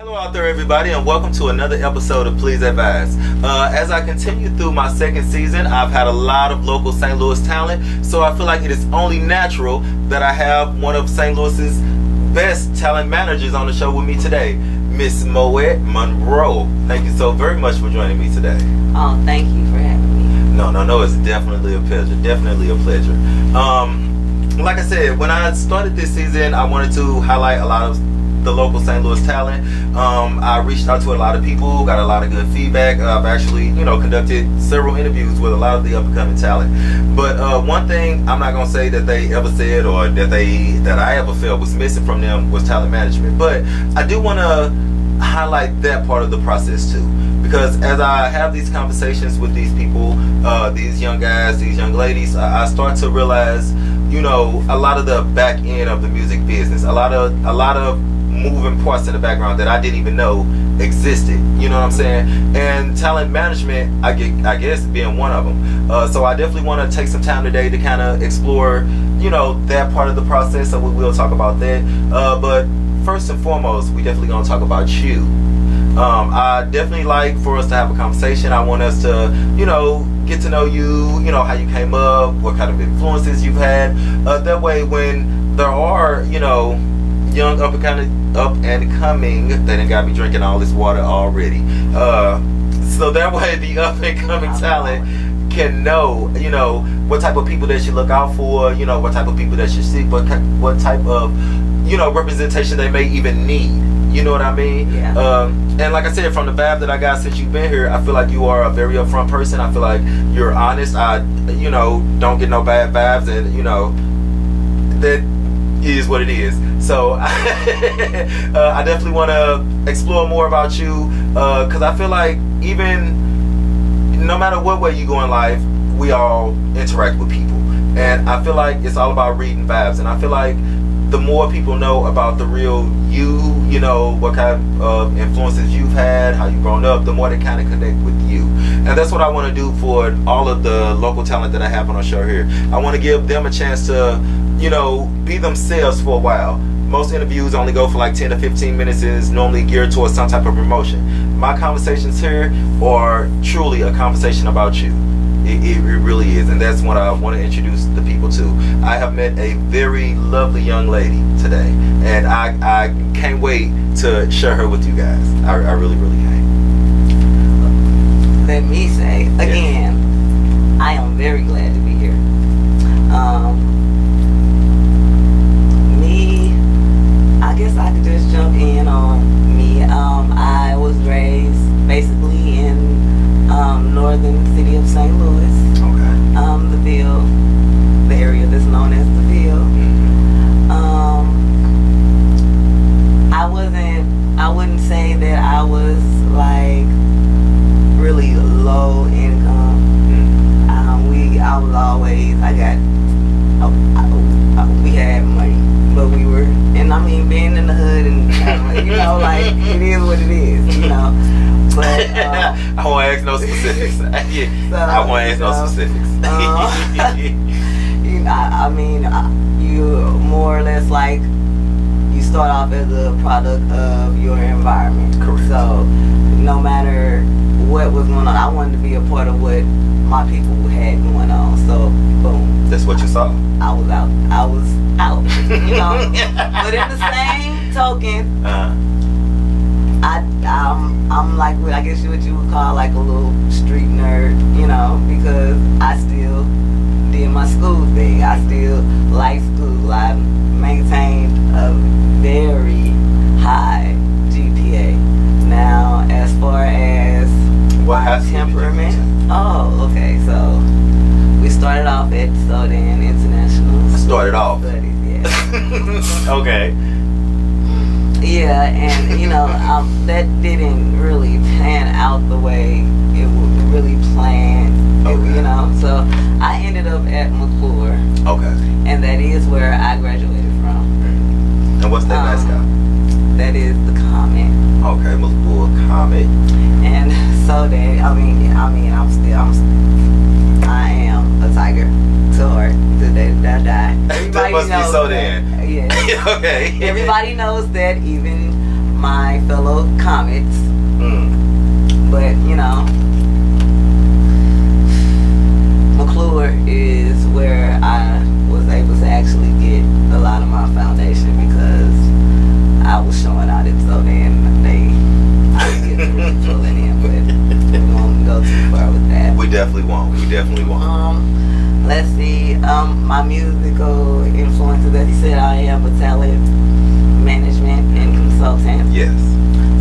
Hello out there everybody, and welcome to another episode of Please Advise. As I continue through my second season, I've had a lot of local St. Louis talent, so I feel like it is only natural that I have one of St. Louis's best talent managers on the show with me today, Miss Moet Monroe. Thank you so very much for joining me today. Oh, thank you for having me. No, it's definitely a pleasure. Definitely a pleasure. Like I said, when I started this season, I wanted to highlight a lot of the local St. Louis talent. I reached out to a lot of people, got a lot of good feedback. I've actually, conducted several interviews with a lot of the up-and-coming talent. But one thing I'm not gonna say that they ever said or that I ever felt was missing from them was talent management. But I do want to highlight that part of the process too, because as I have these conversations with these people, these young guys, these young ladies, I start to realize, a lot of the back end of the music business, a lot of moving parts in the background that I didn't even know existed. You know what I'm saying? And talent management, I guess, being one of them. So I definitely want to take some time today to kind of explore, that part of the process. So we will talk about that. But first and foremost, we definitely gonna talk about you. I definitely like for us to have a conversation. I want us to, get to know you. How you came up, what kind of influences you've had. That way, when there are, young up and coming, they done got me drinking all this water already. So that way the up and coming talent can know, what type of people they should look out for, what type of people they should seek, what type of, representation they may even need. You know what I mean? Yeah. And like I said, from the vibe that I got since you've been here, I feel like you are a very upfront person. I feel like you're honest. I, don't get no bad vibes, and that is what it is. So I definitely want to explore more about you, because I feel like even no matter what way you go in life, we all interact with people, and I feel like it's all about reading vibes. And I feel like the more people know about the real you, what kind of influences you've had, how you've grown up, the more they kind of connect with you. And that's what I want to do for all of the local talent that I have on our show here. I want to give them a chance to, be themselves for a while. Most interviews only go for like 10 to 15 minutes and is normally geared towards some type of promotion. My conversations here are truly a conversation about you. It really is, and that's what I want to introduce the people to. I have met a very lovely young lady today, and I can't wait to share her with you guys. I really, really can't. Let me say, again, I am very glad to be here. I guess I could just jump in on me. I was raised basically in northern city of St. Louis. Okay. The Ville, the area that's known as the Ville. I wouldn't say that I was like really low income. We had money, but we were, and I mean, being in the hood and, like, it is what it is, But I won't ask no specifics. So, I won't ask no specifics. I mean, you more or less like, you start off as a product of your environment. Correct. So no matter what was going on, I wanted to be a part of what my people had going on. So boom. That's what you saw. I was out. But in the same token, I'm like, I guess what you would call like a little street nerd, because I still did my school thing. I still like school. I maintained a very high GPA. Now, as far as my temperament, okay, so we started off at Southern International. Started off. Studies, yeah. Okay. Yeah, and that didn't really pan out the way it was really planned. Okay. So I ended up at McClure. Okay. And that is where I graduated from. And what's that mascot? That is the Comet. Okay, McClure Comet. And so that I am a tiger. Till the day that I die. That must be so then. Yeah. Okay. Everybody knows that. Even my fellow comets. Mm. But you know, McClure is where I was able to actually get a lot of my foundation because I was showing out it so then I didn't get to really pull it in, but we won't go too far with that. We definitely won't. We definitely won't. Let's see. My musical influences, as you said, I am a talent management and consultant. Yes.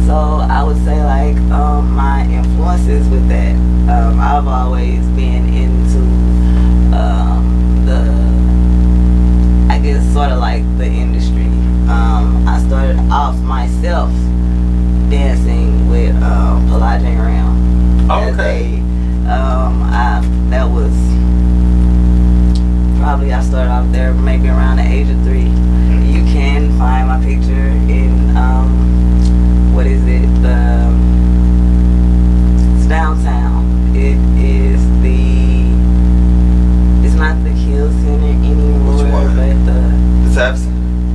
So I would say like my influences with that. I've always been into I guess sort of like the industry. I started off myself dancing with Pelagian Ram. Okay. That was probably I started off there maybe around the age of 3. You can find my picture in what is it? It's downtown. It's not the Kill Center anymore, Which one? but The Taps?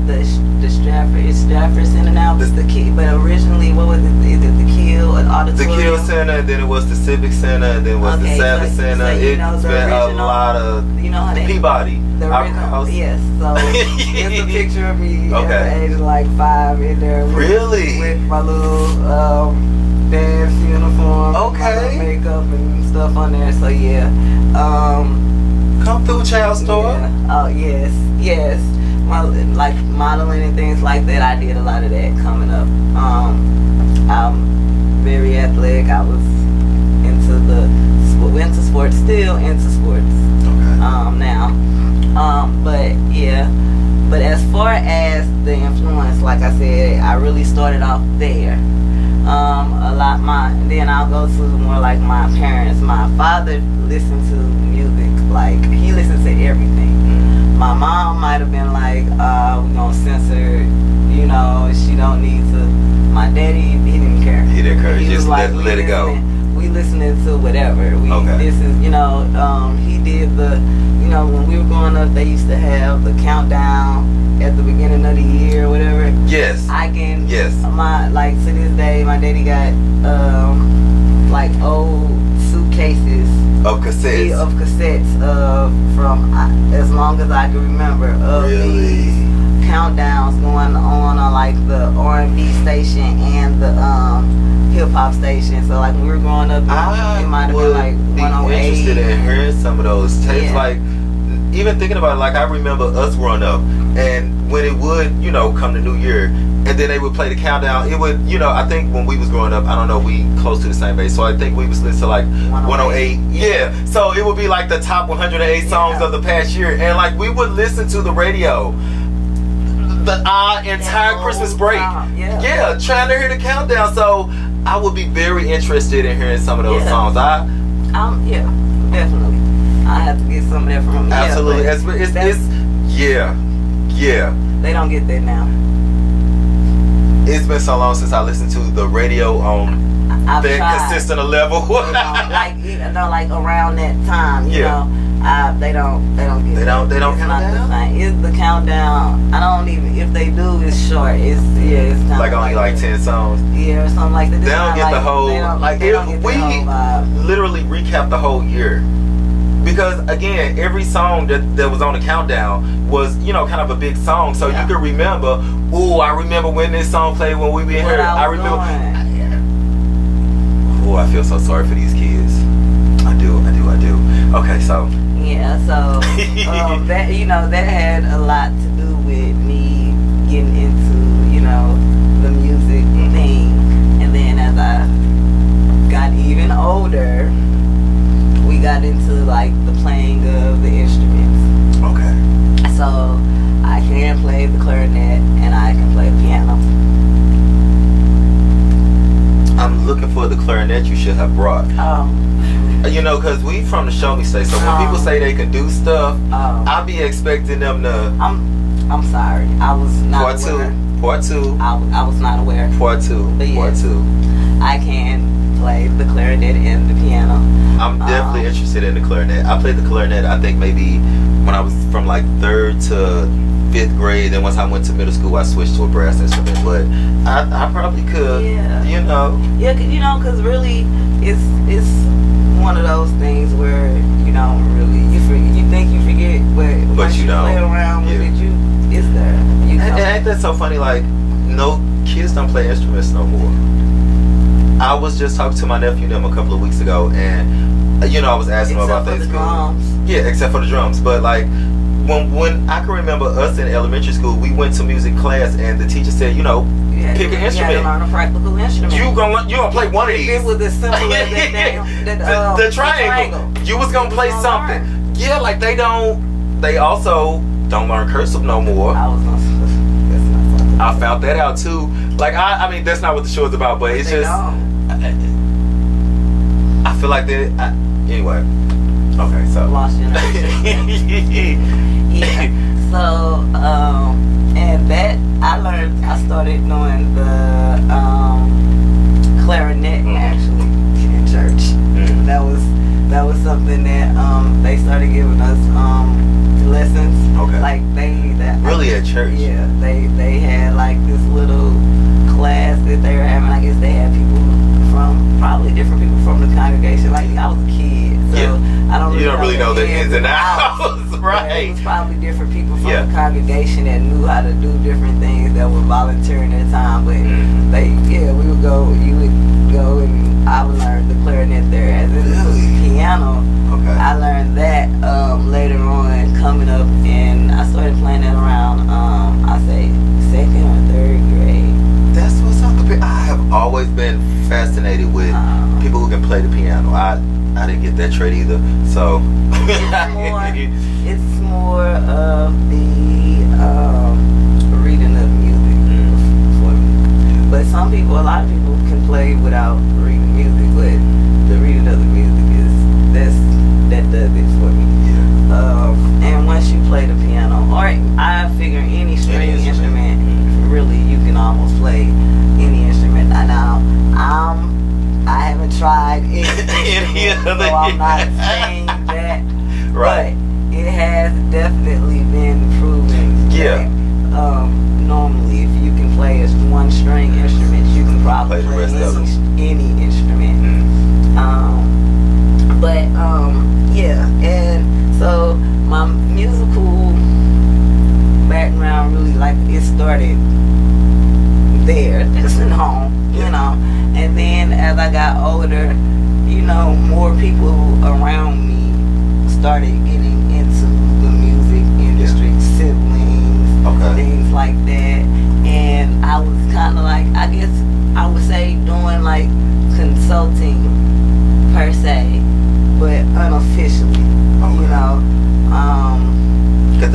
the Stratford. It's Stratford Center now. But but originally, what was it? Is it the Kill Auditorium? The Kill Center, then it was the Civic Center, and then it was the Savage Center. So It's been a lot of Peabody. The original, yes. So it's a picture of me at the age of like 5 in there. With my little dance uniform, my little makeup and stuff on there. So yeah. Come through, child store. Yeah. Oh yes. Like modeling and things like that. I did a lot of that coming up. I'm very athletic. I was into sports, still into sports. Now. But as far as the influence, like I said, I really started off there. Then I'll go to more like my parents. My father listened to music, like he listens to everything. My mom might have been like, we're gonna censor, you know, she don't need to. My daddy, he didn't care. He didn't care. He just like, let it go. We listening to whatever. This is, you know, he did the, you know, when we were growing up, they used to have the countdown at the beginning of the year or whatever. Yes. Like to this day, my daddy got like old suitcases of cassettes from as long as I can remember of these countdowns going on like the R&B station and the hip hop station. So like when we were growing up, it might have been like 108. Interested in hearing some of those tapes. Like even thinking about it, like I remember us growing up, and when it would, you know, come to New Year, and then they would play the countdown. It would, you know, I think when we was growing up, I don't know, we close to the same age, so I think we was listening to like 108. Yeah. So it would be like the top 108 songs of the past year, and like we would listen to the radio the entire Christmas break. Trying to hear the countdown. So I would be very interested in hearing some of those songs. Definitely. I have to get some of that from them. Absolutely. They don't get that now. It's been so long since I listened to the radio on that consistent level. like around that time, you know. They don't get They don't it's not the same. It's the countdown. I don't even, if they do, it's short. It's kind of like only like 10 songs. Yeah, or something like that. They don't get the whole, we literally recap the whole year. Because again, every song that was on the countdown was, you know, kind of a big song. So you could remember, ooh, I remember when this song played when we were in here. I remember. Oh, I feel so sorry for these kids. I do. Okay, so. Yeah, so that, you know, that had a lot to do with me getting into, you know, the music thing. And then as I got even older, we got into like the playing of the instruments. Okay. So I can play the clarinet and I can play the piano. I'm looking for the clarinet you should have brought. Oh. You know, because we from the show me state, so when people say they can do stuff, I be expecting them to. I'm sorry, I was not aware. Part two. I was not aware. Part two. But yes, Part two. I can play the clarinet and the piano. I'm definitely interested in the clarinet. I played the clarinet, I think maybe when I was from like 3rd to 5th grade. Then once I went to middle school, I switched to a brass instrument. But I probably could. Yeah. You know. Yeah, you know, because really, it's one of those things where you don't really you think you forget, but once you don't play around with it, it's there. And ain't that so funny? Like, no kids don't play instruments no more. I was just talking to my nephew them a couple of weeks ago, and you know, I was asking him about things. Yeah, except for the drums. But like, when I can remember us in elementary school, we went to music class, and the teacher said, you know, pick an instrument. You learn a practical instrument. You gonna play one of these. It was as simple as the triangle. You was gonna play something. Yeah, like they also don't learn cursive no more. I found that out too. Like I mean, that's not what the show is about, but it's just. I feel like that. Anyway. Okay, so. Lost generation. Yeah. So, and that I started doing the clarinet actually in church. That was something that they started giving us lessons. Okay. Like really at church. Yeah, they had like this little class that they were having. I guess they had people probably different people from the congregation. Like I was a kid, so I don't really know the ins and outs. Right. It was probably different people from the congregation that knew how to do different things that were volunteering their time. But you would go, and I would learn the clarinet there. As in the piano, I learned that later on coming up, and I started playing that around I say 2nd or 3rd grade. That's what's up. I have always been fascinated with people who can play the piano. I didn't get that trait either. So it's more of the reading of music for me. But a lot of people can play without reading music, but the reading of the music that does it for me. And once you play the piano, or I figure any string instrument, really you can almost play any instrument. Now I haven't tried any instrument, so I'm not saying that. Right. But it has definitely been proven that normally if you can play a one string instrument, you can probably play any instrument. And so my musical background really it started there, just at home, you know. And then as I got older, you know, more people around me started getting into the music industry, siblings, things like that. And I was kind of like, I guess I would say doing like consulting per se, but unofficially, you know. Because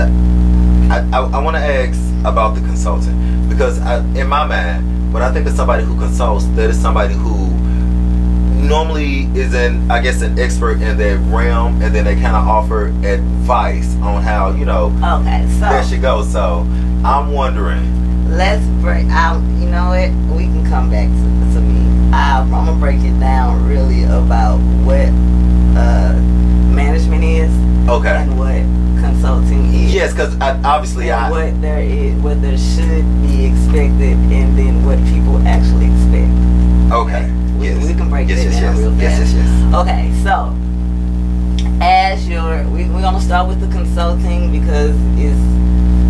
I want to ask about the consulting, because in my mind, when I think of somebody who consults, that is somebody who normally is an expert in their realm, and then they kind of offer advice on how, you know, that should go. So I'm wondering. Let's break out. You know what? We can come back to me. I'm gonna break it down really about what management is, and what consulting is. Yes, because obviously what there should be expected, and then what people actually expect. Okay. We can break it down real fast. Yes. Okay, so as we're gonna start with the consulting because it's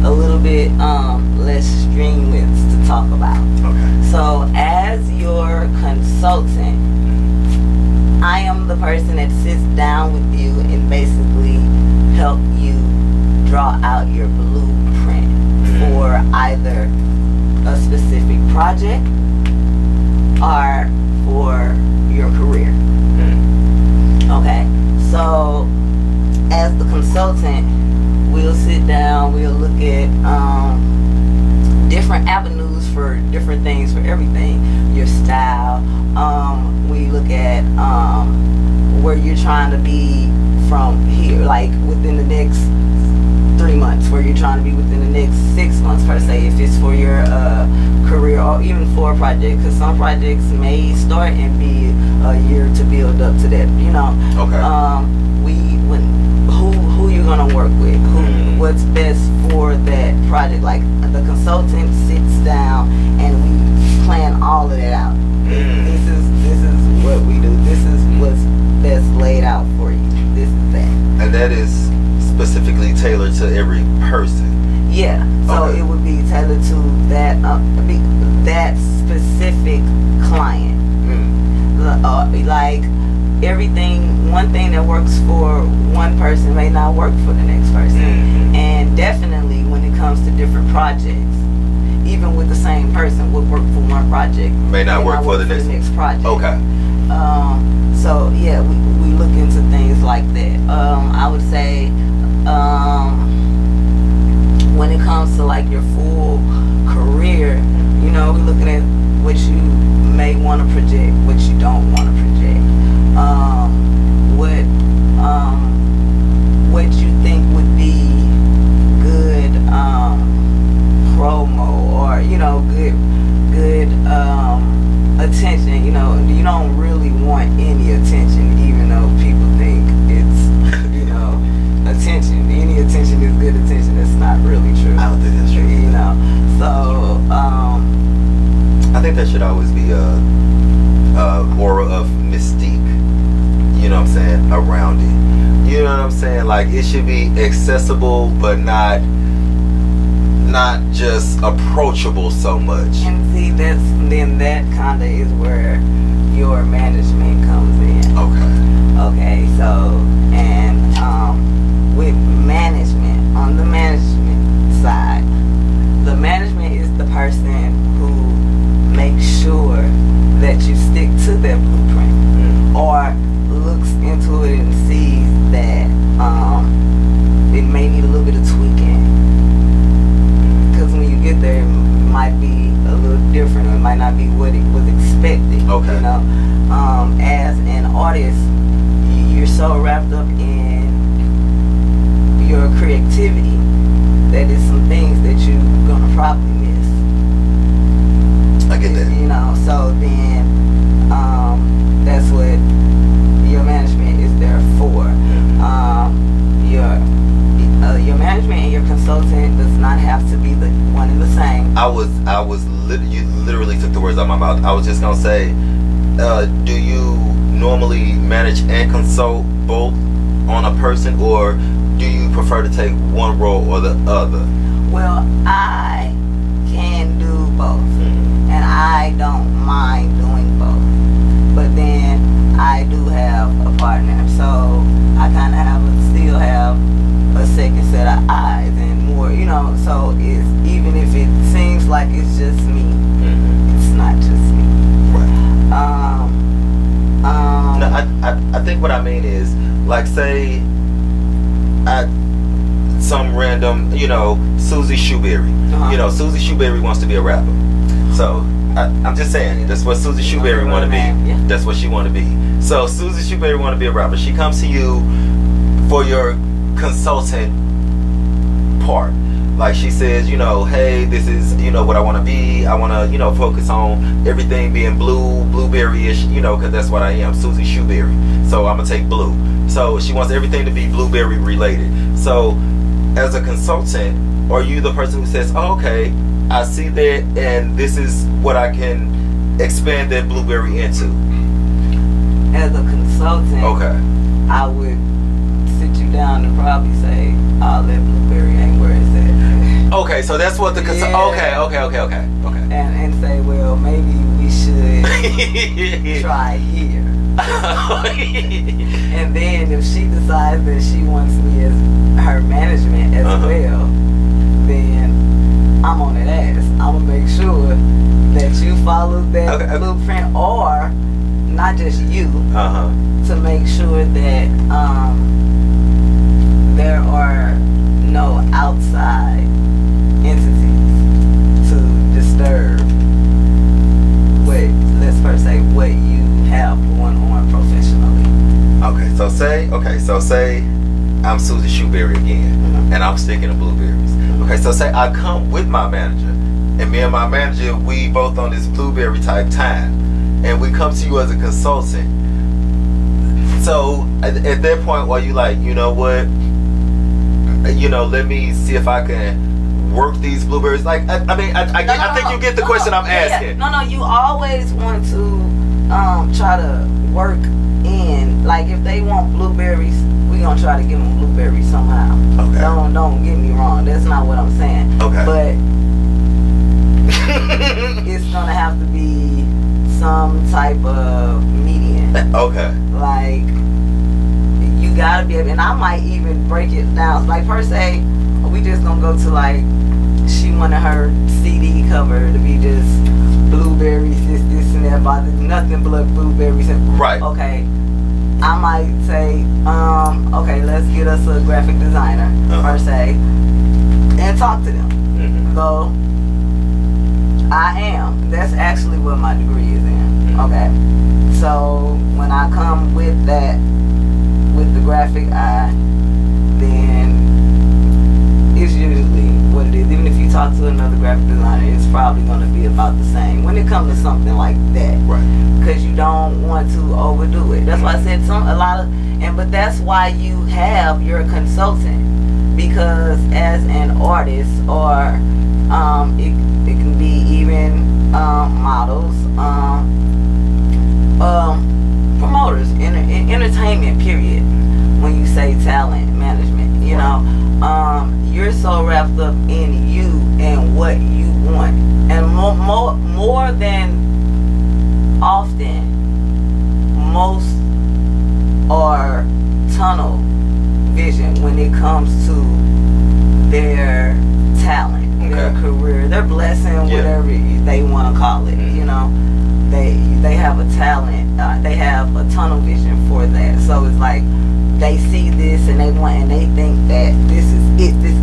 a little bit less strenuous to talk about. Okay. So as your consultant, I am the person that sits down with you and basically help you draw out your blueprint for either a specific project or for your career. Okay, so as the consultant, we'll sit down, we'll look at different avenues for different things, for everything, your style. We look at where you're trying to be from here, like within the next 3 months, where you're trying to be within the next 6 months per se, if it's for your career or even for a project, because some projects may start and be a year to build up to that, you know. Okay. Who you're gonna work with, what's best for that project. Like the consultant sits down and we plan all of that out. This is what we do. This is what's best laid out for you. This is that. And that is specifically tailored to every person. Yeah. So okay. It would be tailored to that that specific client. Like everything, one thing that works for one person may not work for the next person. And definitely when it comes to different projects, even with the same person, what work for one project may not work for the next project. Okay. So yeah, we look into things like that. I would say when it comes to like your full career, you know, we're looking at what you may want to project, what you don't want to project. What you think would be good promo, or you know, good attention. You know, you don't really want any attention, even though people think it's, you know, attention. Any attention is good attention. That's not really true. I don't think that's true. You know, so I think that should always be a aura of mystique, you know what I'm saying, around it. You know what I'm saying? Like, it should be accessible, but not just approachable so much. And see, that kind of is where your management comes in. Okay, so, and with management, on the management side, the management is the person who makes sure that you stick to their blueprint, or looks into it and sees that it may need a little bit of tweaking, because when you get there, it might be a little different, or it might not be what it was expected. Okay. You know, as an artist, you're so wrapped up in your creativity that there's some things that you're gonna probably miss. I get that. You know, so then that's what your management is there for. Your management and your consultant does not have to be the one and the same. You literally took the words out of my mouth. I was just gonna say, do you normally manage and consult both on a person, or do you prefer to take one role or the other? Well, I can do both, and I don't mind doing both. But then I do have a partner, so I kind of still have a second set of eyes and more, you know. So it's, even if it seems like it's just me, it's not just me. Right. No, I think what I mean is, like, say some random, you know, Susie Shoeberry. You know, Susie Shoeberry wants to be a rapper. So I'm just saying, that's what Susie Shoeberry want to be. Yeah. That's what she want to be. So Susie Shoeberry want to be a rapper. She comes to you for your consultant part. Like, she says, you know, hey, this is, you know, what I want to be. I want to, you know, focus on everything being blueberry-ish, you know, because that's what I am, Susie Shoeberry. So I'm going to take blue. So she wants everything to be blueberry related. So as a consultant, are you the person who says, oh, okay, I see that, and this is what I can expand that blueberry into? As a consultant, okay, I would sit you down and probably say, oh, that blueberry ain't where it's at. Okay, so that's what the Yeah. Okay. And say, well, maybe we should try here. And then if she decides that she wants me as her management as well, then I'm on that ass. I'm gonna make sure that you follow that blueprint, or not just you, to make sure that there are no outside entities to disturb what, let's first say, what you have going on professionally. say I'm Susie Shoeberry again, and I'm sticking to blueberries. Okay, so say I come with my manager, and me and my manager, we both on this blueberry type time, and we come to you as a consultant. So at that point, while you like, you know what, let me see if I can work these blueberries. Like, I think you get the question I'm asking. No, you always want to try to work in, like, if they want blueberries, we gonna try to give them blueberries somehow. Okay. Don't get me wrong. That's not what I'm saying. Okay. But it's gonna have to be some type of median. Okay. Like, you gotta be able, and I might even break it down. Like, per se, we just gonna go to, like, she wanted her CD cover to be just blueberries, this and that, but nothing but blueberries. Right. Okay. I might say, okay, let's get us a graphic designer, per se, and talk to them. So, I am. That's actually what my degree is in. Okay. So, when I come with that, with the graphic eye, then it's usually what it is. Even if you talk to another graphic designer, it's probably going to be about the same when it comes to something like that. Right. Because you don't want to overdo it. That's why I said but that's why you have your consultant, because as an artist, or it can be even models, promoters, entertainment period. When you say talent management, you know, you're so wrapped up in you and what you want, and more than often, most are tunnel vision when it comes to their talent, their career, their blessing, whatever they want to call it. You know, they have a talent, they have a tunnel vision for that. So it's like they see this and they want, and they think that this is it.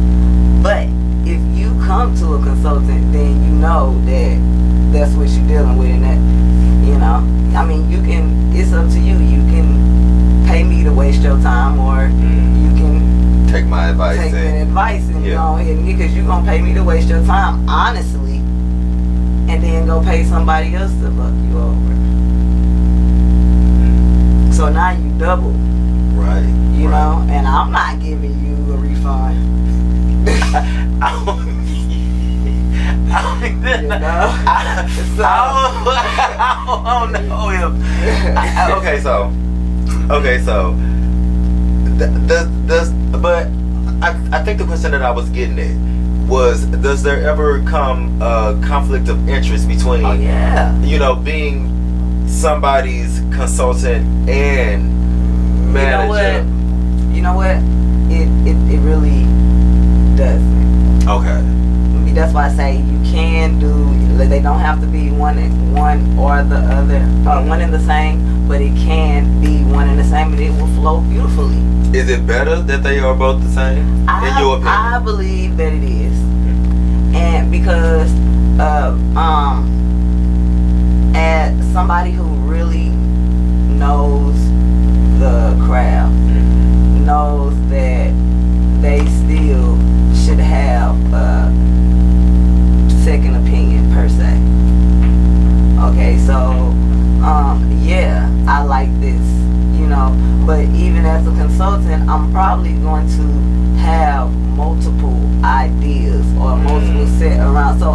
But if you come to a consultant, then you know that that's what you're dealing with, and that, you know, I mean, you can, it's up to you. You can pay me to waste your time, or you can take my advice. Take the advice and go ahead, because you're gonna pay me to waste your time, honestly, and then go pay somebody else to fuck you over. So now you double. Right. You know, and I'm not giving you a refund. I don't know him. But I think the question that I was getting at was, does there ever come a conflict of interest between, you know, being somebody's consultant and manager? You know what? It really doesn't. Okay. That's why I say you can do. They don't have to be one or the other, one and the same, but it can be one and the same, and it will flow beautifully. Is it better that they are both the same, in your opinion? I believe that it is, and because as somebody who really knows the craft, knows that they still should have a second opinion, per se. Okay, so yeah, I like this, you know, but even as a consultant, I'm probably going to have multiple ideas or multiple set around. So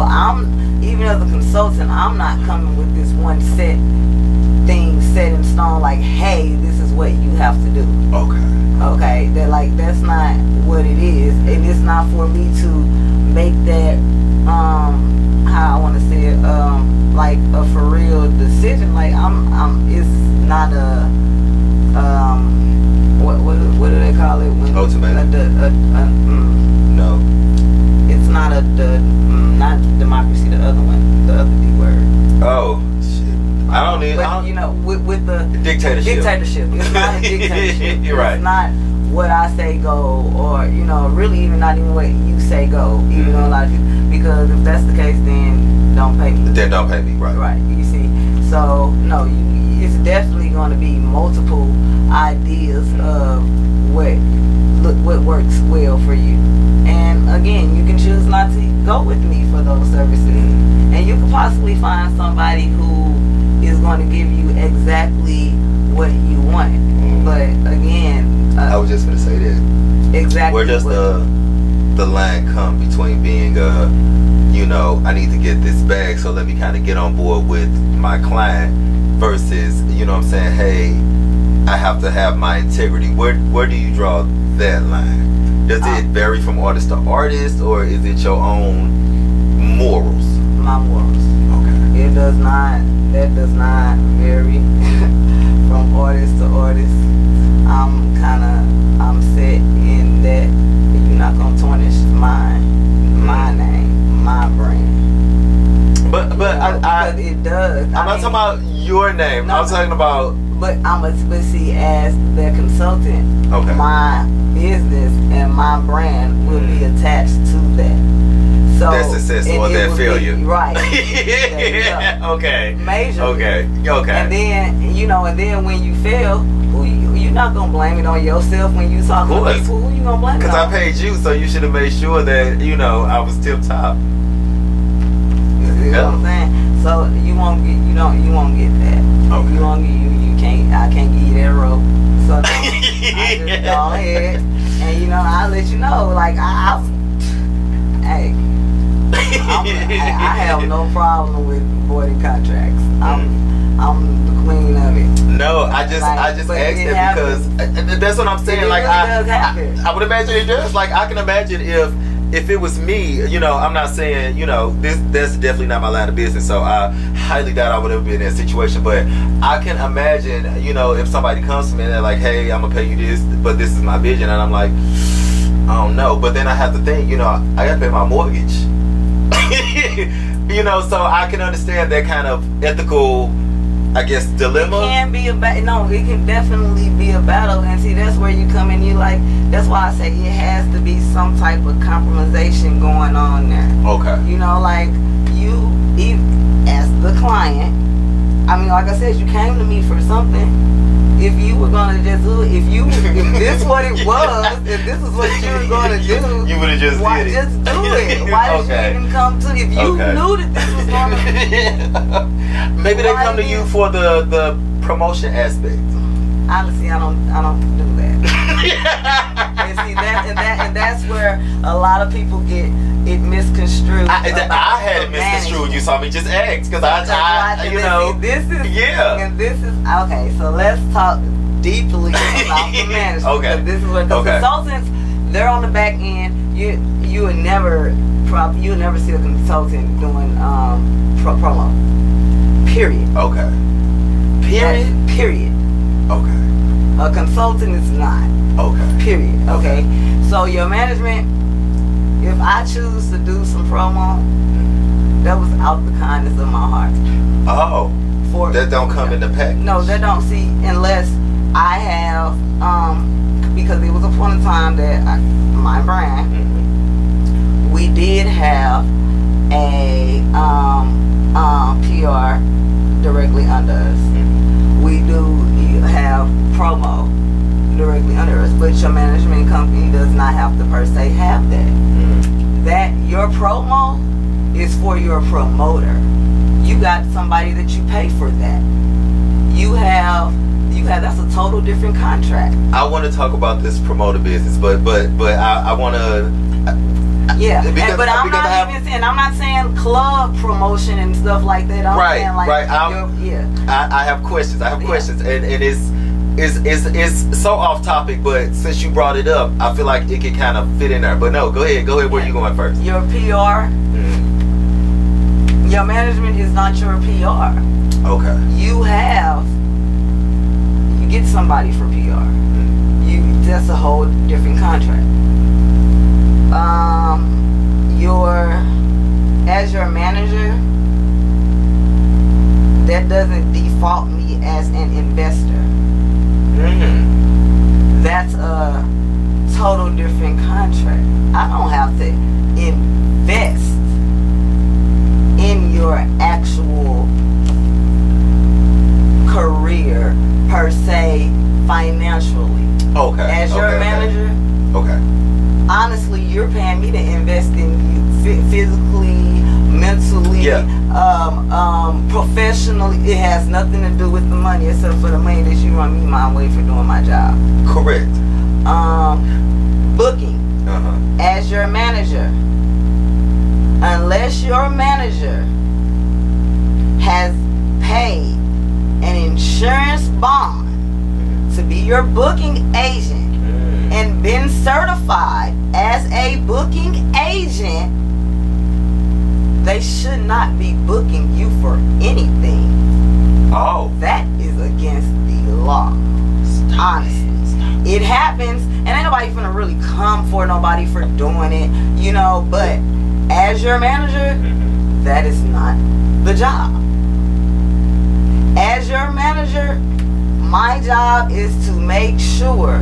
even as a consultant, I'm not coming with this one set in stone, like, hey, this is what you have to do. Okay, that's not what it is, and it's not for me to make that how I want to say it, like a for real decision. Like, it's not a what do they call it when ultimatum? No, it's not not democracy. The other one, the other D word. Oh shit, I don't need. But you know, with the dictatorship. It's not a dictatorship. You're right. It's not what I say go, or, you know, really even not even what you say go, even though a lot of people, because if that's the case, then don't pay me. Then don't pay me, right? Right. You see, So no, it's definitely going to be multiple ideas of what works well for you. And again, you can choose not to go with me for those services, and you could possibly find somebody who is going to give you exactly what you want. But again, I was just going to say that. Exactly. Where does the line come between being you know, I need to get this bag, so let me kind of get on board with my client, versus, you know what I'm saying, hey, I have to have my integrity. Where do you draw that line? Does it vary from artist to artist, or is it your own morals? My morals. Okay. It does not. That does not vary from artist to artist. I'm set in that you're not gonna tarnish my name, my brand. But because it does. I'm not talking about your name. No, I'm talking about. But see, as the consultant, okay, my business and my brand will be attached to that. So that success or that failure, right? Okay. Major. Okay. And then and then when you fail, you're not gonna blame it on yourself when you talk to people. Who you gonna blame it on? Because I paid you, so you should have made sure that I was tip top. You know what I'm saying? So you won't get that. Okay. You won't get I can't give you that rope. So I just go ahead and I'll let you know. Like I have no problem with voiding contracts. I'm the queen of it. No, I just asked that because that's what I'm saying. Like does happen. I would imagine it does. Like I can imagine if it was me, I'm not saying, that's definitely not my line of business, so I highly doubt I would have been in that situation, but I can imagine, if somebody comes to me and they're like, hey, I'm gonna pay you this, but this is my vision, and I'm like, I don't know, but then I have to think, I gotta pay my mortgage. So I can understand that kind of ethical, I guess, dilemma. It can be it can definitely be a battle, and see, that's where you come in. That's why I say it has to be some type of compromisation going on there. Okay. Like you, as the client. I mean, like I said, you came to me for something. If you were gonna just do it, if this what it was, if this is what you were gonna do, you would have just why did it. Just do it? Why did you even come to? If you knew that this was gonna, maybe they come to you for the promotion aspect. Honestly, I don't do that. And see and that's where a lot of people get it misconstrued. I had it misconstrued. You saw me just ask because I this is and this is okay. So let's talk deeply about the management. Okay. This is what the consultants, they're on the back end. You would never see a consultant doing promo. Period. Okay. Period. Okay. A consultant is not. Okay. Period. Okay. So your management, if I choose to do some promo, that was out the kindness of my heart. Oh. That don't come in the package. No, that don't see unless I have because it was a point in time that my brand, we did have a PR directly under us. We do have promo directly under us, but your management company does not have to per se have that. That your promo is for your promoter. You got somebody that you pay for that. You have that's a total different contract. I want to talk about this promoter business, but I want to. But I'm not saying club promotion and stuff like that. I'm saying like I have questions. Questions, and it's so off topic. But since you brought it up, I feel like it could kind of fit in there. But no, go ahead. Where you going first? Your PR. Your management is not your PR. Okay. You get somebody for PR. That's a whole different contract. As your manager, that doesn't default me as an investor. That's a total different contract. I don't have to invest in your actual Okay. As your manager. Okay. Honestly, you're paying me to invest in you physically, mentally, professionally. It has nothing to do with the money except for the money that you run me my way for doing my job. Correct. Booking. As your manager, unless your manager has paid an insurance bond to be your booking agent and been certified as a booking agent, they should not be booking you for anything. Oh. That is against the law. Honestly. It happens, and ain't nobody finna really come for nobody for doing it, you know, but as your manager, that is not the job. As your manager, my job is to make sure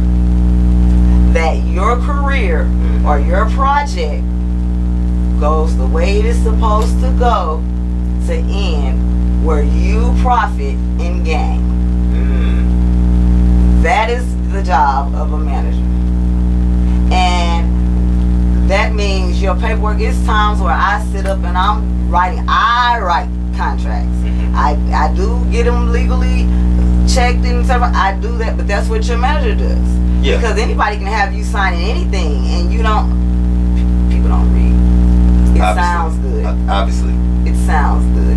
that your career or your project goes the way it is supposed to go to end where you profit and gain. That is the job of a manager. And that means your paperwork is times where I sit up and I write contracts. I do get them legally checked and stuff. I do that, but that's what your manager does. Yeah. Because anybody can have you signing anything, and you don't. People don't read. It sounds good. Obviously. It sounds good.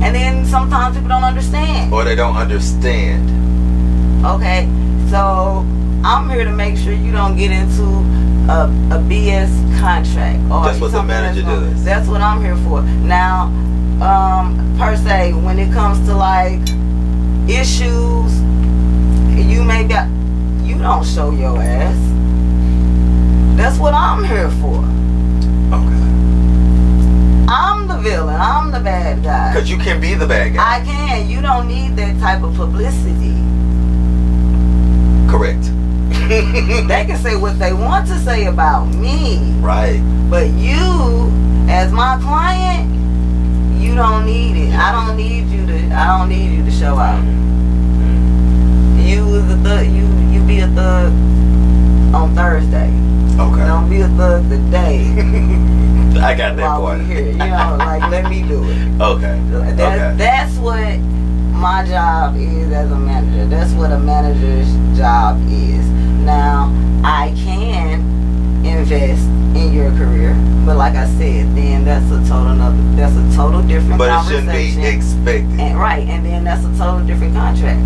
And then sometimes people don't understand. Or they don't understand. Okay, so I'm here to make sure you don't get into a BS contract. Or that's what the manager does. That's what I'm here for. Now, per se, when it comes to like issues, you don't show your ass. That's what I'm here for. Okay. I'm the villain. I'm the bad guy. Because you can be the bad guy. I can. You don't need that type of publicity. Correct. They can say what they want to say about me. Right. But you, as my client, you don't need it. I don't need you to show out. You was a thug. You be a thug on Thursday. Okay. Don't be a thug today. I got that while part. We here, you know, like let me do it. Okay. That's what my job is as a manager. That's what a manager's job is. Now, I can invest in your career, but like I said, then that's a total different but conversation. But it shouldn't be expected. And, right, and then that's a total different contract.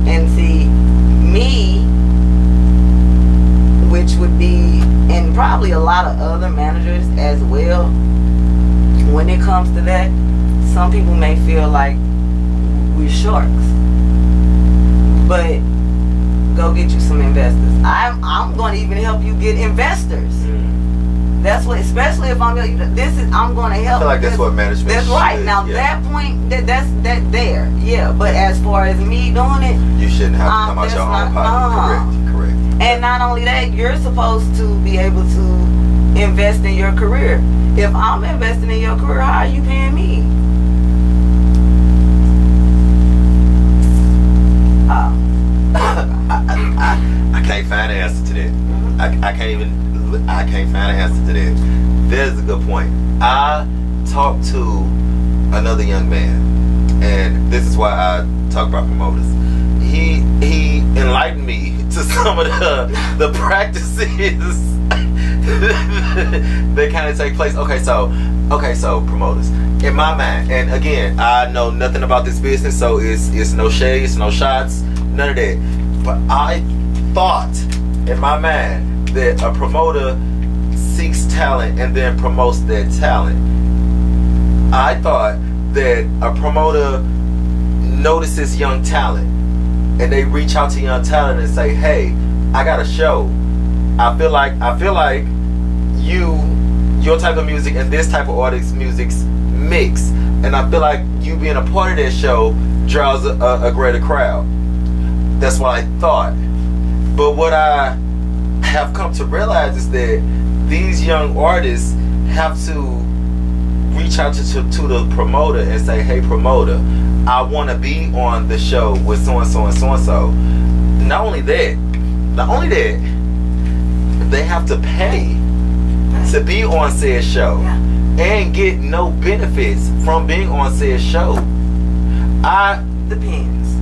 And see, me, which would be, and probably a lot of other managers as well, when it comes to that, some people may feel like we're sharks. But go get you some investors. I'm going to even help you get investors. That's what, especially if I'm going to help. I feel like that's what management. That's right. Should, now that point, that's there. Yeah. But as far as me doing it, you shouldn't have to come out your own pocket. Correct. And not only that, you're supposed to be able to invest in your career. If I'm investing in your career, how are you paying me? I can't find an answer to that. I can't find an answer to that. There's a good point. I talked to another young man, and this is why I talk about promoters. He enlightened me to some of the practices that kind of take place. Okay, so promoters. In my mind, and again, I know nothing about this business, so it's no shades, no shots, none of that. But I thought in my mind that a promoter seeks talent and then promotes that talent. I thought that a promoter notices young talent and they reach out to young talent and say, hey, I got a show. I feel like your type of music and this type of artist's music's mix, and I feel like you being a part of that show draws a greater crowd. That's what I thought. But what I have come to realize is that these young artists have to reach out to the promoter and say, hey promoter, I want to be on the show with so-and-so and so-and-so. Not only that, Not only that, they have to pay to be on said show and get no benefits from being on said show. Depends.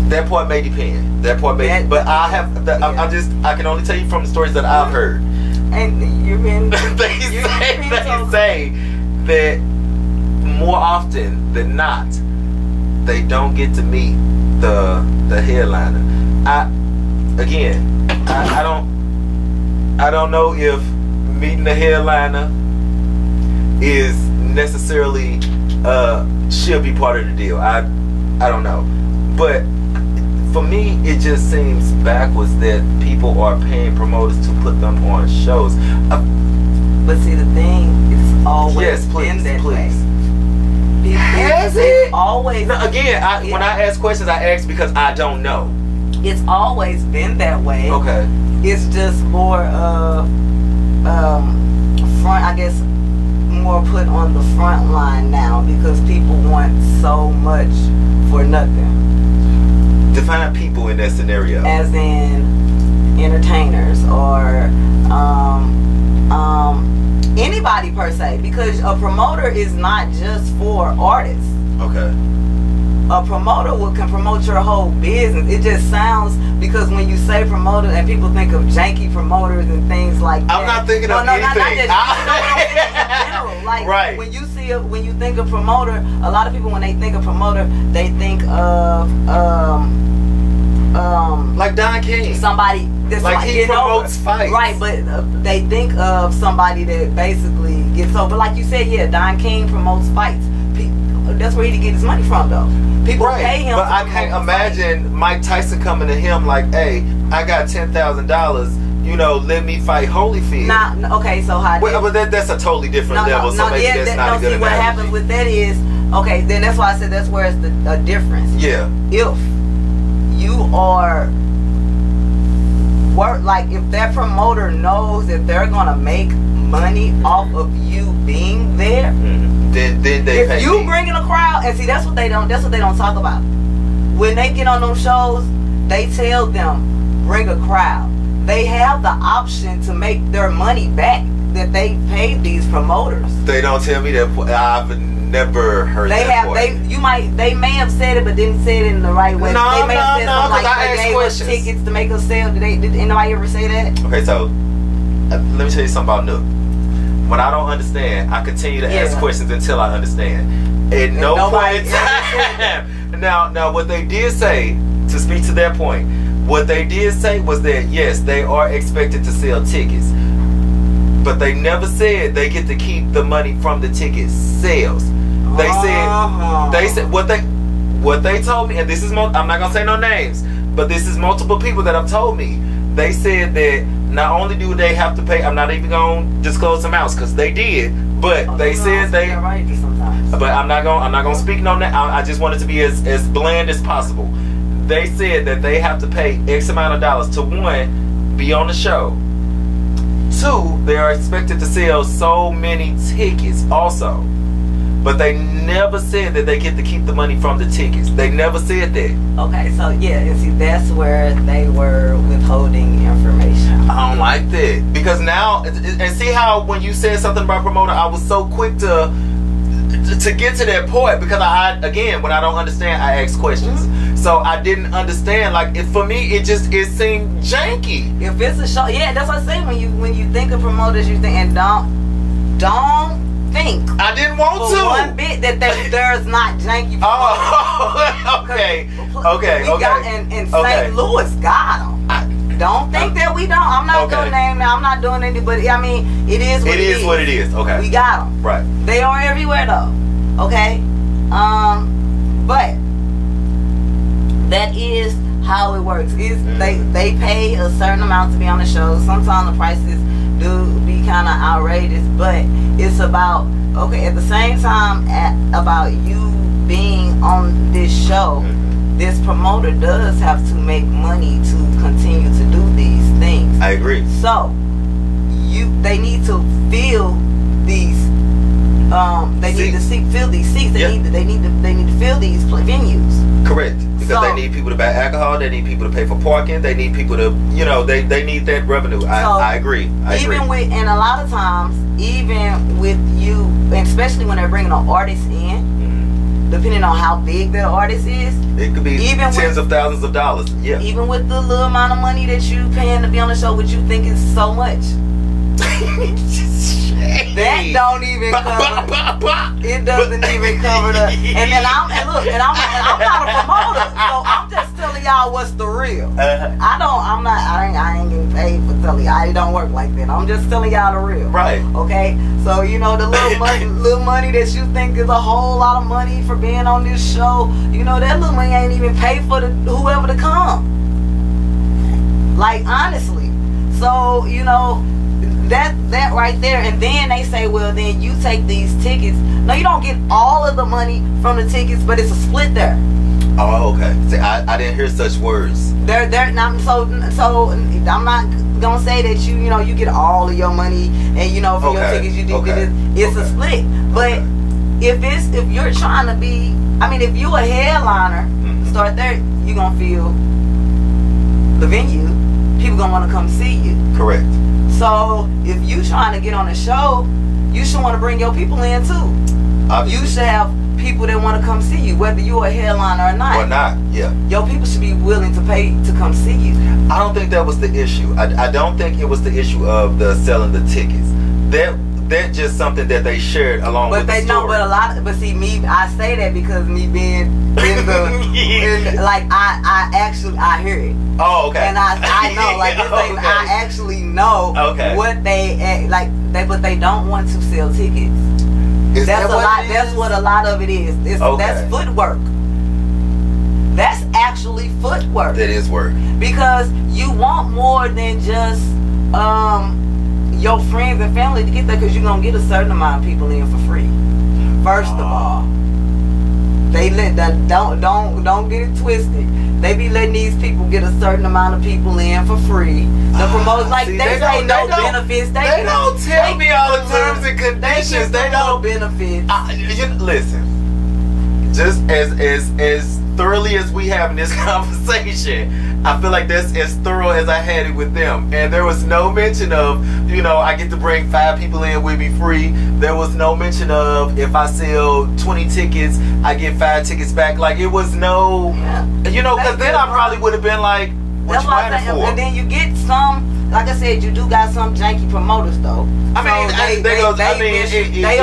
That part may depend. That part may, but I have. I can only tell you from the stories that I've heard. And you're being. they say that more often than not, they don't get to meet the headliner. I don't know if meeting the headliner is necessarily should be part of the deal. I don't know, but for me it just seems backwards that people are paying promoters to put them on shows. But see, the thing, it's always been that way. Has it? It's always. No, again, when I ask questions, I ask because I don't know. It's always been that way. Okay. It's just more of front, I guess, more put on the front line now because people want so much for nothing. Define people in that scenario. As in entertainers or anybody per se, because a promoter is not just for artists. Okay. A promoter can promote your whole business. It just sounds, because when you say promoter and people think of janky promoters and things like that. I'm not thinking of anything. Not that, in general. Like, right. when you think of promoter, a lot of people, when they think of promoter, they think of like Don King. Somebody that's like he promotes fights. Right, but they think of somebody that basically gets over. Like you said, yeah, Don King promotes fights. That's where he get his money from, though. People pay him. But I can't imagine Mike Tyson coming to him like, "Hey, I got $10,000. You know, let me fight Holyfield." Nah, okay, so how? But that's a totally different level. So maybe that's not a good analogy. What happens with that is, okay, then that's why I said that's where it's a difference. Yeah. If you are if that promoter knows that they're gonna make money off of you being there, then they pay. If you bring in a crowd, and see that's what they don't talk about. When they get on those shows, they tell them bring a crowd. They have the option to make their money back that they paid these promoters. They don't tell me that. I've never heard that. They may have said it, but didn't say it in the right way. No, they may have said something like they gave us tickets to make us sell. Did anybody ever say that? Okay, so let me tell you something about Nook. When I don't understand, I continue to ask questions until I understand. At no point in time. Now, what they did say, to speak to that point, what they did say was that yes, they are expected to sell tickets, but they never said they get to keep the money from the ticket sales. They said what they told me, and this is I'm not gonna say no names, but this is multiple people that have told me. They said that not only do they have to pay, I'm not even gonna disclose amounts because they did, but they said they. But I'm not gonna speak no name. I just want it to be as bland as possible. They said that they have to pay X amount of dollars to, one, be on the show. 2, they are expected to sell so many tickets also. But they never said that they get to keep the money from the tickets. They never said that. Okay, so yeah, and see, that's where they were withholding information. I don't like that. Because now, and see how when you said something about promoter, I was so quick to get to that point, because again, when I don't understand, I ask questions. So I didn't understand. Like, for me, it seemed janky. If it's a show, yeah, that's what I say. When you think of promoters, you think, and don't think. I didn't want to. One bit that there's not janky. Oh, okay. We got in St. Louis got them. Don't think that we don't. I'm not doing name now. I'm not doing anybody. I mean, it is what it is. What it is. Okay. We got them. Right. They are everywhere though. Okay. But that is how it works. They pay a certain amount to be on the show. Sometimes the prices do be kind of outrageous, but it's about, okay, at the same time, about you being on this show, this promoter does have to make money to continue to do these things. I agree. So they need to fill these need to fill these seats. They need to fill these venues. Correct. Because they need people to buy alcohol, they need people to pay for parking, they need people to, you know, they need that revenue. I agree. Even with, and a lot of times, even with you, and especially when they're bringing an artist in, depending on how big the artist is, it could be even tens of thousands of dollars. Yeah. Even with the little amount of money that you paying to be on the show, which you think is so much. That don't even cover. It doesn't even cover the. And then I'm not a promoter, so I'm just telling y'all what's the real. I ain't getting paid for telling y'all. It don't work like that. I'm just telling y'all the real. Right. Okay. So you know the little money that you think is a whole lot of money for being on this show. You know that little money ain't even paid for whoever to come. Like honestly. So you know. That right there, and then they say, well, then you take these tickets. No, you don't get all of the money from the tickets, but it's a split there. Oh, okay. See, I didn't hear such words. They're not so I'm not gonna say that you know you get all of your money and you know for your tickets you do get it. It's a split. But if you're trying to be, I mean, if you're a headliner, start there, you're gonna feel the venue. People gonna want to come see you. Correct. So if you trying to get on a show, you should want to bring your people in too. Obviously. You should have people that want to come see you, whether you're a headliner or not. Or not, yeah. Your people should be willing to pay to come see you. I don't think that was the issue. I don't think it was the issue of the selling the tickets. That's just something that they shared along with the story. But see me, I say that because me being in the like I hear it. Oh, okay. And I know, like this thing, okay. I actually know what they like. But they don't want to sell tickets. That's what a lot of it is. That's footwork. That's actually footwork. That is work. Because you want more than just your friends and family to get there, because you're gonna get a certain amount of people in for free. First of all, they don't get it twisted. They be letting these people get a certain amount of people in for free. The promoters, like they say no benefits. They don't tell me all the terms and conditions. They don't benefits. Listen, just as thoroughly as we have in this conversation, I feel like that's as thorough as I had it with them. And there was no mention of, you know, I get to bring 5 people in with me free. There was no mention of, if I sell 20 tickets, I get 5 tickets back. Like, it was no, you know, because then I probably would have been like, what you buying for? And then you get some, like I said, you do got some janky promoters though. They'll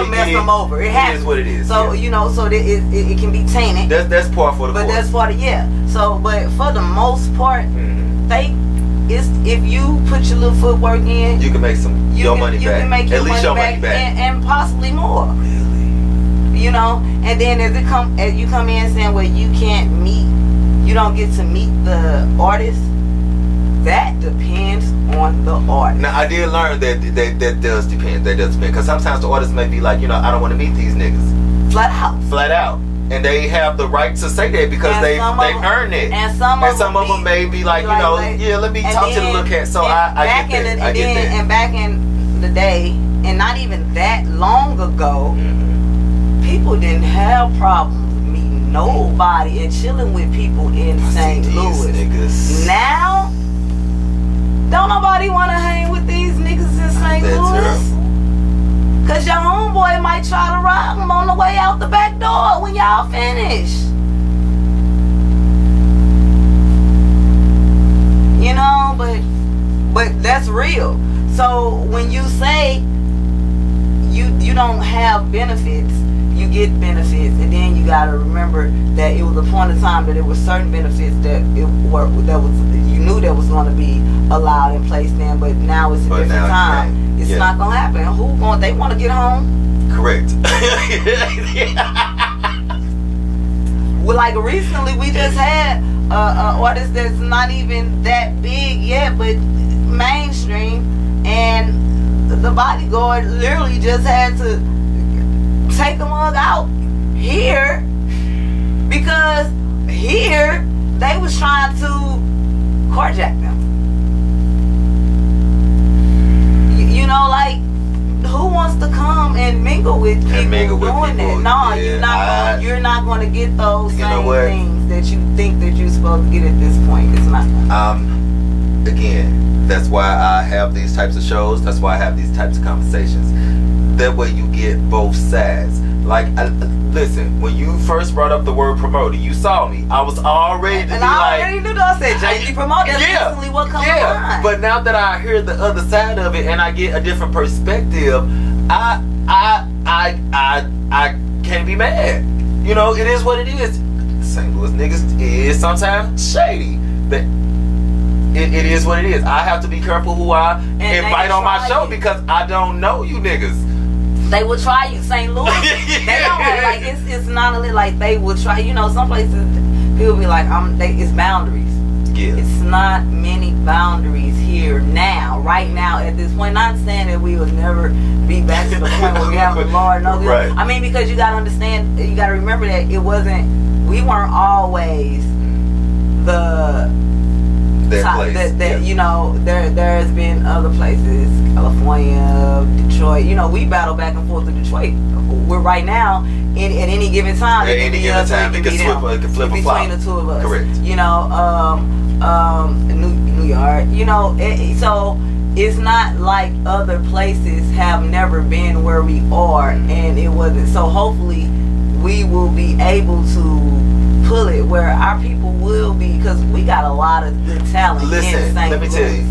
mess them over. It happens. Is what it is. So you know, so it can be tainted. That's part for the course. But that's part of So, but for the most part, if you put your little footwork in, you can make your money back. You can make at least your money back, and possibly more. Really? You know, and then as you come in saying, well, you don't get to meet the artist. That depends on the artist. Now, I did learn that does depend. That does depend. Because sometimes the artist may be like, you know, I don't want to meet these niggas. Flat out. And they have the right to say that because they've earned it. And some of them may be like, you know, let me talk to the little cat. So I get that. And back in the day, and not even that long ago, people didn't have problems meeting nobody and chilling with people in St. Louis. Niggas. Now, don't nobody want to hang with these niggas in St. Louis. Because your homeboy might try to rob him on the way out the back door when y'all finish. You know, but that's real. So when you say you don't have benefits, you get benefits, and then you gotta remember that it was a point in time that there were certain benefits that you knew that was going to be allowed in place then, but now it's a different time. It's not gonna happen. They want to get home. Correct. Well, like recently we just had an artist that's not even that big yet, but mainstream, and the bodyguard literally just had to take the mug out here because here they was trying to carjack them. You know, like, who wants to come and mingle with people doing that? No, you're not going to get those same things that you think that you're supposed to get at this point. It's not. Again, that's why I have these types of shows. That's why I have these types of conversations. That way you get both sides. Like, listen, when you first brought up the word promoter, you saw me. I was already to and be I already knew that. I said, JG promote. That's instantly what comes to mind. But now that I hear the other side of it and I get a different perspective, I can't be mad. You know, it is what it is. St. Louis niggas is sometimes shady. But it is what it is. I have to be careful who I invite on my show because I don't know you niggas. They will try you, St. Louis. They don't like it's not only like they will try. You know, some places people be like, it's boundaries. Yeah. It's not many boundaries here now, right now at this point. Not saying that we will never be back to the point where we have the Lord no good. Right. I mean, because you gotta understand, you gotta remember that we weren't always you know, there's been other places, California, Detroit. You know, we battle back and forth to Detroit. We're right now at any given time. At any given time, it can flip a flop. Between the two of us. Correct. You know, New York. You know, so it's not like other places have never been where we are, and it wasn't. So hopefully, we will be able to pull it where our people will be, because we got a lot of good talent. Listen, let me tell you.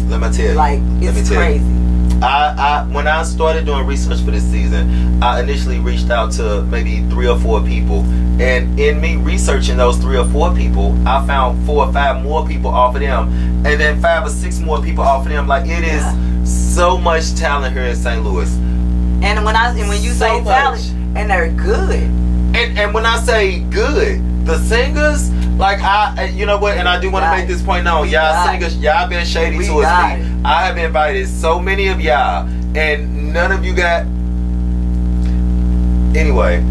Like, it's crazy. When I started doing research for this season, I initially reached out to maybe 3 or 4 people, and in me researching those 3 or 4 people, I found 4 or 5 more people off of them, and then 5 or 6 more people off of them. Like, it is so much talent here in St. Louis. And when you say talent, and they're good. And when I say good, the singers, like, you know what, and I do want to make this point known. Y'all singers, y'all been shady towards me. I have invited so many of y'all, and none of you got. Anyway,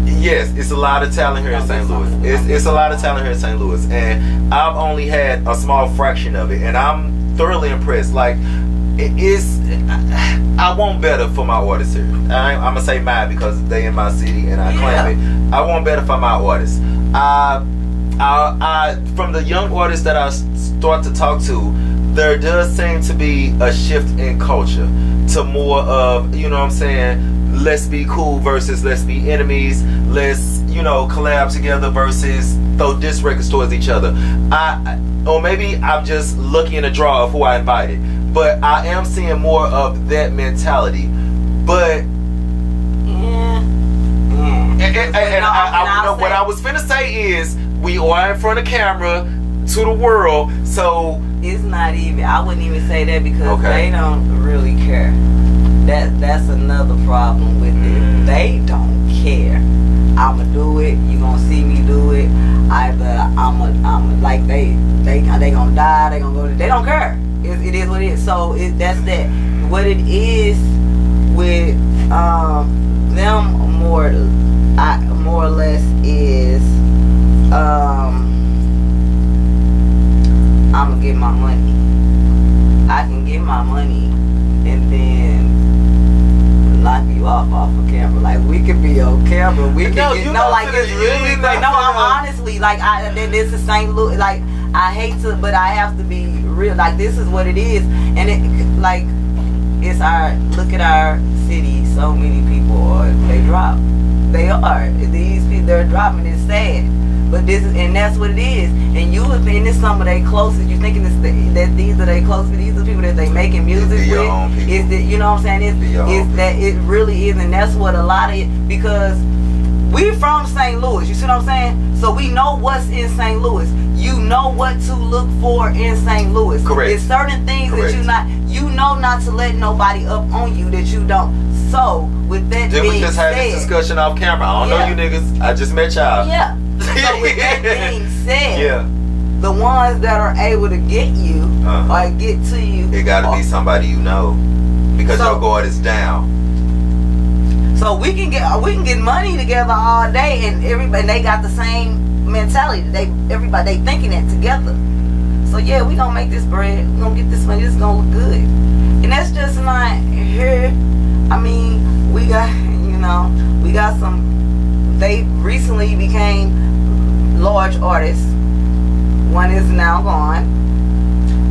yes, it's a lot of talent here in St. Louis. It's a lot of talent here in St. Louis, and I've only had a small fraction of it, and I'm thoroughly impressed. Like, it is. I want better for my artists here. I'm gonna say mine because they in my city and I claim it. I want better for my artists. From the young artists that I start to talk to, there does seem to be a shift in culture to more of, you know what I'm saying, let's be cool versus let's be enemies. Let's, you know, collab together versus throw diss records towards each other. Or maybe I'm just lucky in the draw of who I invited. But I am seeing more of that mentality. But what I was finna say is, we are in front of camera to the world, so it's not even. I wouldn't even say that because they don't really care. That's another problem with it. They don't care. I'ma do it. You gonna see me do it. Either I'm like they gonna die. They gonna go. They don't care. It is what it is. So that's that. What it is with them more or less is I'm gonna get my money. I can get my money and then knock you off of camera. Like, we could be on camera. We could it's really like, no, I'm honestly like, this is St. Louis. Like, I hate to, but I have to be real. Like, this is what it is, and it like it's our. Look at our city. So many people they drop. They are these people. They're dropping. It's sad. But that's what it is. And you would think it's some of their closest. You thinking that these are their closest. These are the people that they making music with. Is that, you know what I'm saying? It's that it really is, and that's what a lot of it, because we from St. Louis. You see what I'm saying? So we know what's in St. Louis. You know what to look for in St. Louis. Correct. There's certain things that you know not to let nobody up on you that you don't. So with that being said, we just had this discussion off camera. I don't know you niggas. I just met y'all. Yeah. So with that being said, the ones that are able to get you or get to you, it got to be somebody you know, because your guard is down. So we can get money together all day, and everybody, they got the same mentality. Everybody thinking that together. So yeah, we gonna make this bread. We gonna get this money. This is gonna look good, and that's just not here. I mean, we got some. They recently became large artists One is now gone.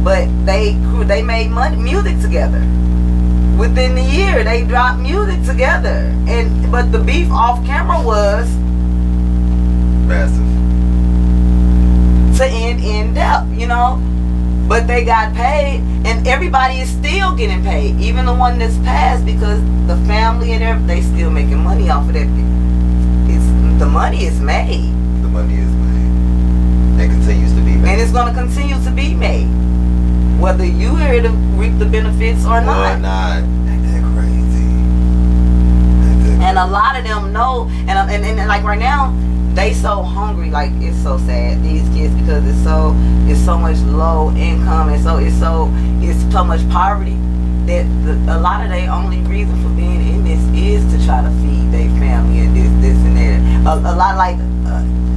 But they made music together. Within the year, they dropped music together. But the beef off camera was massive. To end in depth, you know. But they got paid, and everybody is still getting paid, even the one that's passed, because the family and everything, they still making money off of that. The money is made. The money is made. And continues to be made. And it's going to continue to be made, whether you here to reap the benefits or not. Or not. Ain't that crazy? And a lot of them know, and like right now, they so hungry, like it's so sad, these kids, because it's so much low income, and it's so much poverty that a lot of their only reason for being in this is to try to feed their family and this and that. A lot like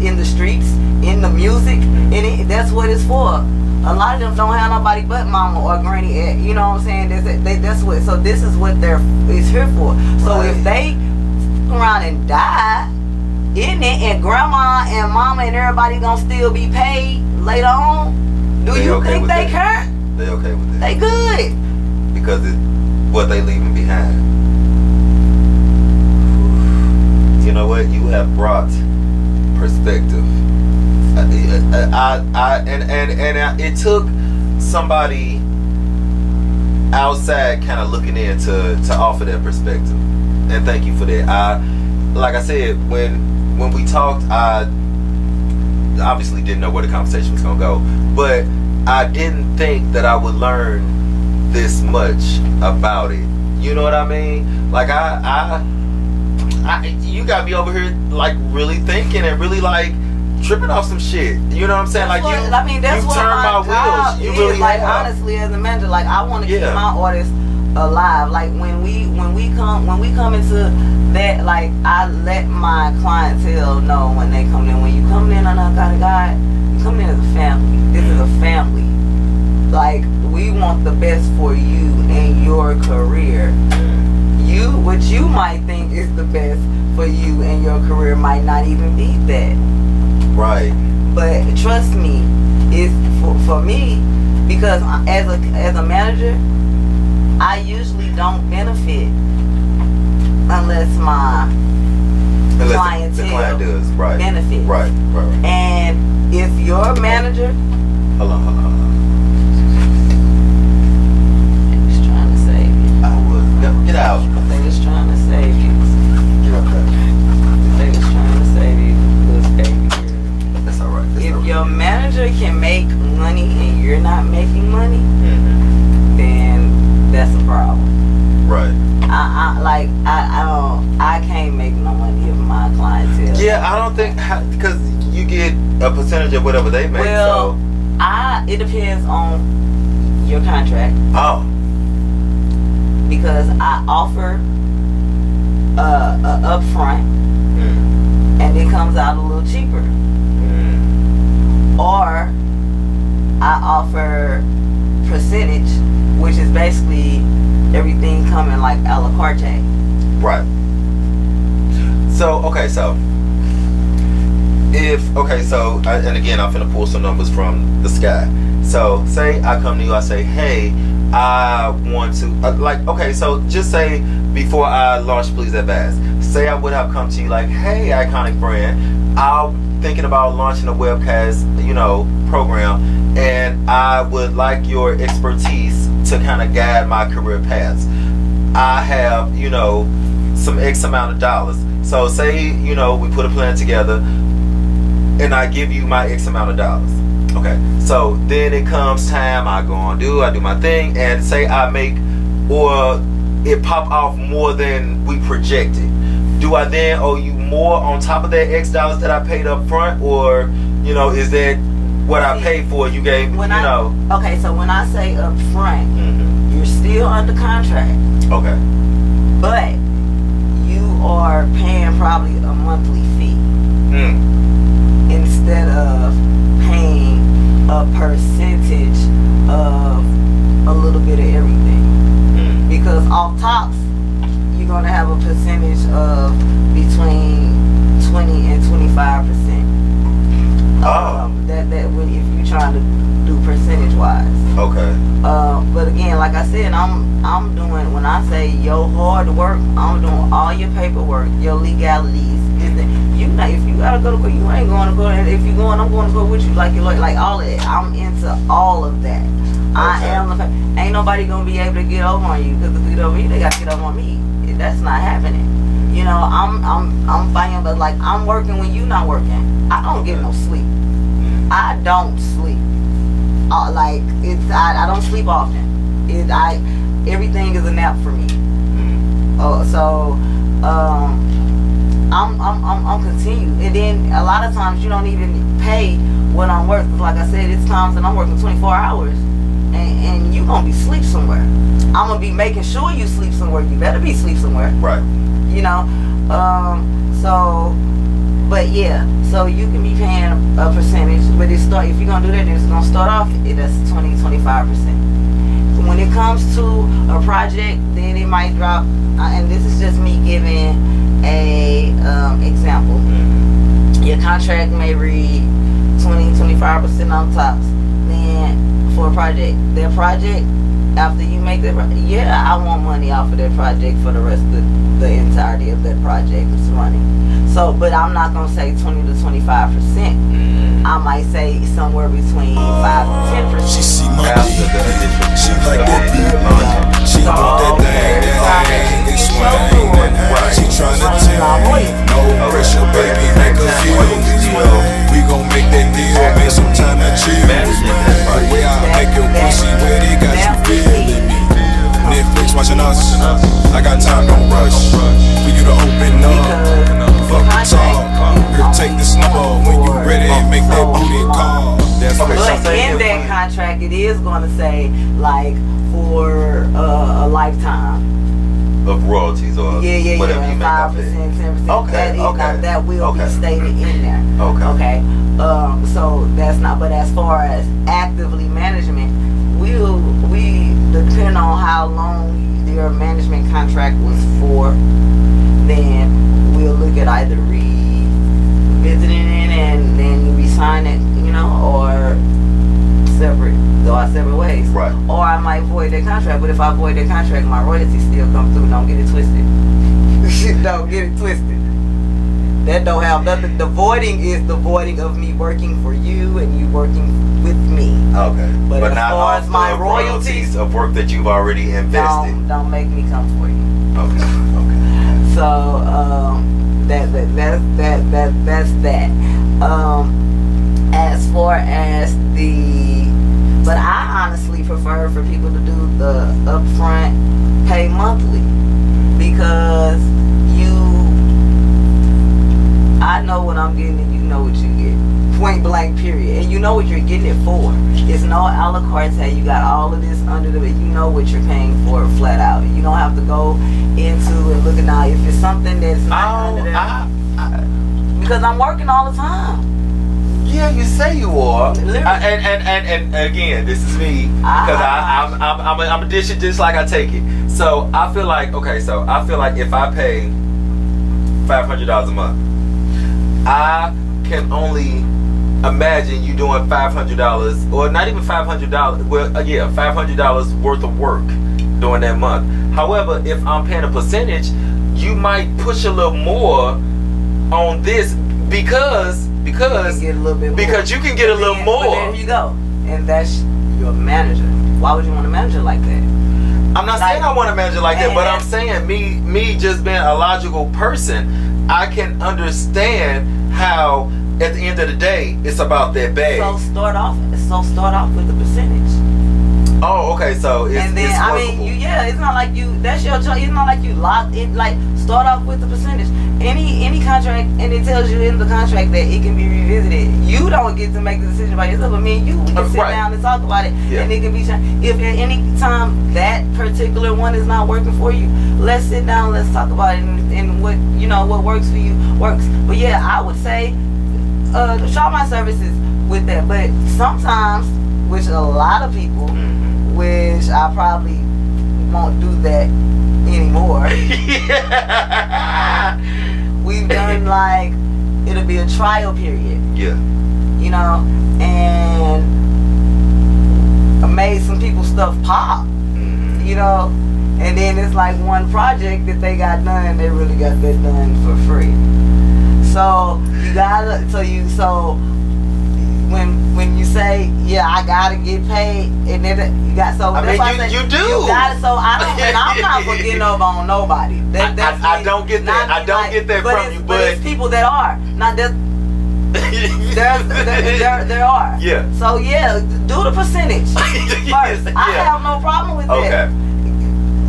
in the streets, in the music, and that's what it's for. A lot of them don't have nobody but mama or granny. You know what I'm saying? That's what. So this is what it's here for. So right. If they come around and die in it, and grandma and mama and everybody gonna still be paid later on, do you think they care? They okay with that. They good. Because it's what they leaving behind. You know what? You have brought perspective. It took somebody outside kind of looking in to offer that perspective. And thank you for that. Like I said, when we talked, I obviously didn't know where the conversation was gonna go, but I didn't think that I would learn this much about it. You know what I mean? Like you got me over here like really thinking and really like tripping off some shit. You know what I'm saying? That's like that's you what turn my wheels. You really like have. Honestly, as a manager, like I want to keep my artists alive. Like when we come into that, like I let my clientele know when they come in. When you come in on Unguided God, you come in as a family. This is a family. Like we want the best for you and your career. What you might think is the best for you and your career might not even be that. Right. But trust me, it's for me, because as a manager, I usually don't benefit unless my clientele the client does. Right. benefit. Right. And if your manager, hold on. They was trying to save you. I was. Get out. They was trying to save you. Get up there. They was trying to save you, little baby girl. That's all right. If your manager can make money and you're not making money, then that's a problem. Right. I can't make no money if my clientele. Yeah, I don't think, because you get a percentage of whatever they make. Well, so it depends on your contract. Oh. Because I offer a upfront, and it comes out a little cheaper. Or I offer percentage, which is basically everything coming like a la carte. Right. So and again, I'm finna pull some numbers from the sky. So say I come to you, I say, hey, I want to so just say before I launch Please Advise, say I would have come to you like, hey, Iconic Brand, I'm thinking about launching a webcast, program, and I would like your expertise to kind of guide my career paths. I have, some X amount of dollars. So say, we put a plan together and I give you my X amount of dollars. Okay. So then it comes time, I do my thing, and say I make, or it pop off more than we projected. Do I then owe you more on top of that X dollars that I paid up front, or, is that what I paid for? You gave, Okay, so when I say up front, you're still under contract. Okay. But you are paying probably a monthly fee instead of paying a percentage of a little bit of everything. Because off tops, you're going to have a percentage of between 20 and 25%. that when if you trying to do percentage wise. Okay. But again, like I said, I'm doing, when I say your hard work, I'm doing all your paperwork, your legalities. You know, if you gotta go to court, you ain't going to court. And if you're going, I'm going to court with you, like your lawyer, like all of it. I'm into all of that. Okay. I am. Ain't nobody gonna be able to get over on you, because if they get over you, they gotta get over on me. That's not happening. You know, I'm fighting, but like I'm working when you not working. I don't get no sleep. I don't sleep. Like I don't sleep often. Everything is a nap for me. I'm continued, and then a lot of times you don't even pay what I'm worth. Like I said, it's times that I'm working 24 hours, and you gonna be sleep somewhere. I'm gonna be making sure you sleep somewhere. You better be sleep somewhere. Right. You know. But yeah, so you can be paying a percentage, but if you're gonna do that, it's gonna start off that's 20-25%. When it comes to a project, then it might drop, and this is just me giving a example. Your contract may read 20-25% on tops. Then for a project, their project, after you make that, yeah, I want money off of that project for the rest of the entirety of that project it's running. So, but I'm not gonna say 20-25%. I might say somewhere between 5 to 10%. She see my she like that beat. She want that thing, it's swing. She tryna tell me, no pressure, baby, make a feel. We gon' make that deal, make some time to chill. The way I make your pussy wet, it got you feeling me. Netflix watching us, I got time, don't rush. For you to open up, fuck the talk. Girl, take the snowball when you ready and make that booty call. That's what but in that contract, it is gonna say like for a lifetime of royalties or whatever you make 5%, 10%. Okay, that will be stated in there. Okay. So that's not. But as far as actively management, we depending on how long your management contract was for, then we'll look at either revisiting it and then you resign it, you know, or go our separate ways. Right. Or I might void that contract, but if I void that contract, my royalties still come through. Don't get it twisted. Don't get it twisted. That don't have nothing. The voiding is the voiding of me working for you and you working with me. Okay. But as not far as my royalties of work that you've already invested. Don't make me come for you. Okay. Okay. So that's that. As far as but I honestly prefer for people to do the upfront pay monthly, because I know what I'm getting and you know what you get. Point blank period. And you know what you're getting it for. It's no a la carte. You got all of this under you know what you're paying for flat out. You don't have to go into and look at now if it's something that's not under there. Because I'm working all the time. Yeah, you say you are. And again, this is me, because I'm a dish it just like I take it. So I feel like if I pay $500 a month, I can only imagine you doing $500, or not even $500. Well, yeah, $500 worth of work during that month. However, if I'm paying a percentage, you might push a little more on this because you can get a little bit more. Because you can get a little more. But there you go, and that's your manager. Why would you want a manager like that? I'm not saying I want a manager like that, but I'm saying me just being a logical person, I can understand how at the end of the day it's about that bag. So start off with the percentage. Oh, okay. So it's, and then it's I mean, it's not like you. That's your choice. It's not like you locked in. Like start off with the percentage. Any contract, and it tells you in the contract that it can be revisited. You don't get to make the decision by yourself. But me and you, we can sit down and talk about it, and it can be changed. If at any time that particular one is not working for you, let's sit down, let's talk about it, and what works for you works. But yeah, I would say try my services with that. But sometimes, which a lot of people, which I probably won't do that anymore. We've done like it'll be a trial period. Yeah. you know, and made some people's stuff pop, you know, and then it's like one project that they got done, they really got that done for free. So you gotta, so when you say, yeah, I gotta get paid, and then you got, so that's why I say, you do. You gotta, so I don't, and I'm not forgetting over on nobody. I don't get that. I don't get that from you, but it's people that are not that. There are. Yeah. So yeah, do the percentage first. I have no problem with that.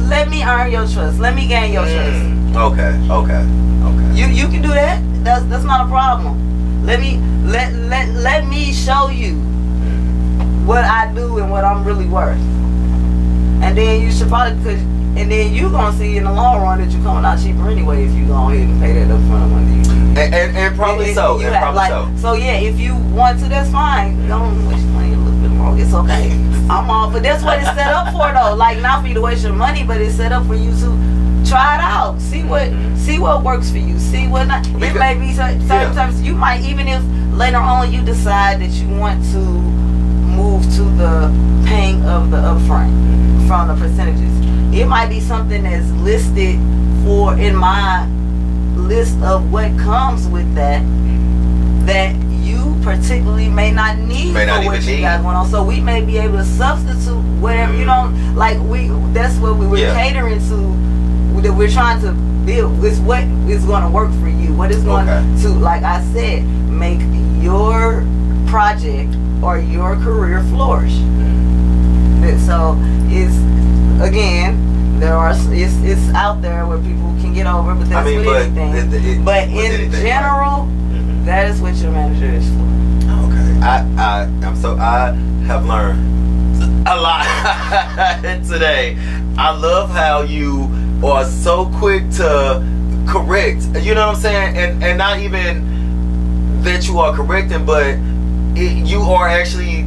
Let me earn your trust. Let me gain your trust. Okay. You can do that. That's not a problem. Let me show you what I do and what I'm really worth. And then you should probably, and then you gonna see in the long run that you're coming out cheaper anyway if you go ahead and pay that up front money. And probably so. And probably so. So yeah, if you want to, that's fine. Don't waste money a little bit more. It's okay. I'm all, but that's what it's set up for though. Like, not for you to waste your money, but it's set up for you to try it out. See what works for you. See what not. It may be certain times you might, even if later on you decide that you want to move to the paying of the upfront from the percentages. It might be something that's listed for in my list of what comes with that you particularly may not need for what you got going on. So we may be able to substitute whatever, you know, like that's what we were catering to, that we're trying to build. Is what is going to work for you, what is going to, like I said, make your project or your career flourish. So it's, again, it's out there where people can get over, but that's with anything. But in general, that is what your manager is for. Okay. I have learned a lot today. I love how you are so quick to correct. You know what I'm saying? And not even that you are correcting, but you are actually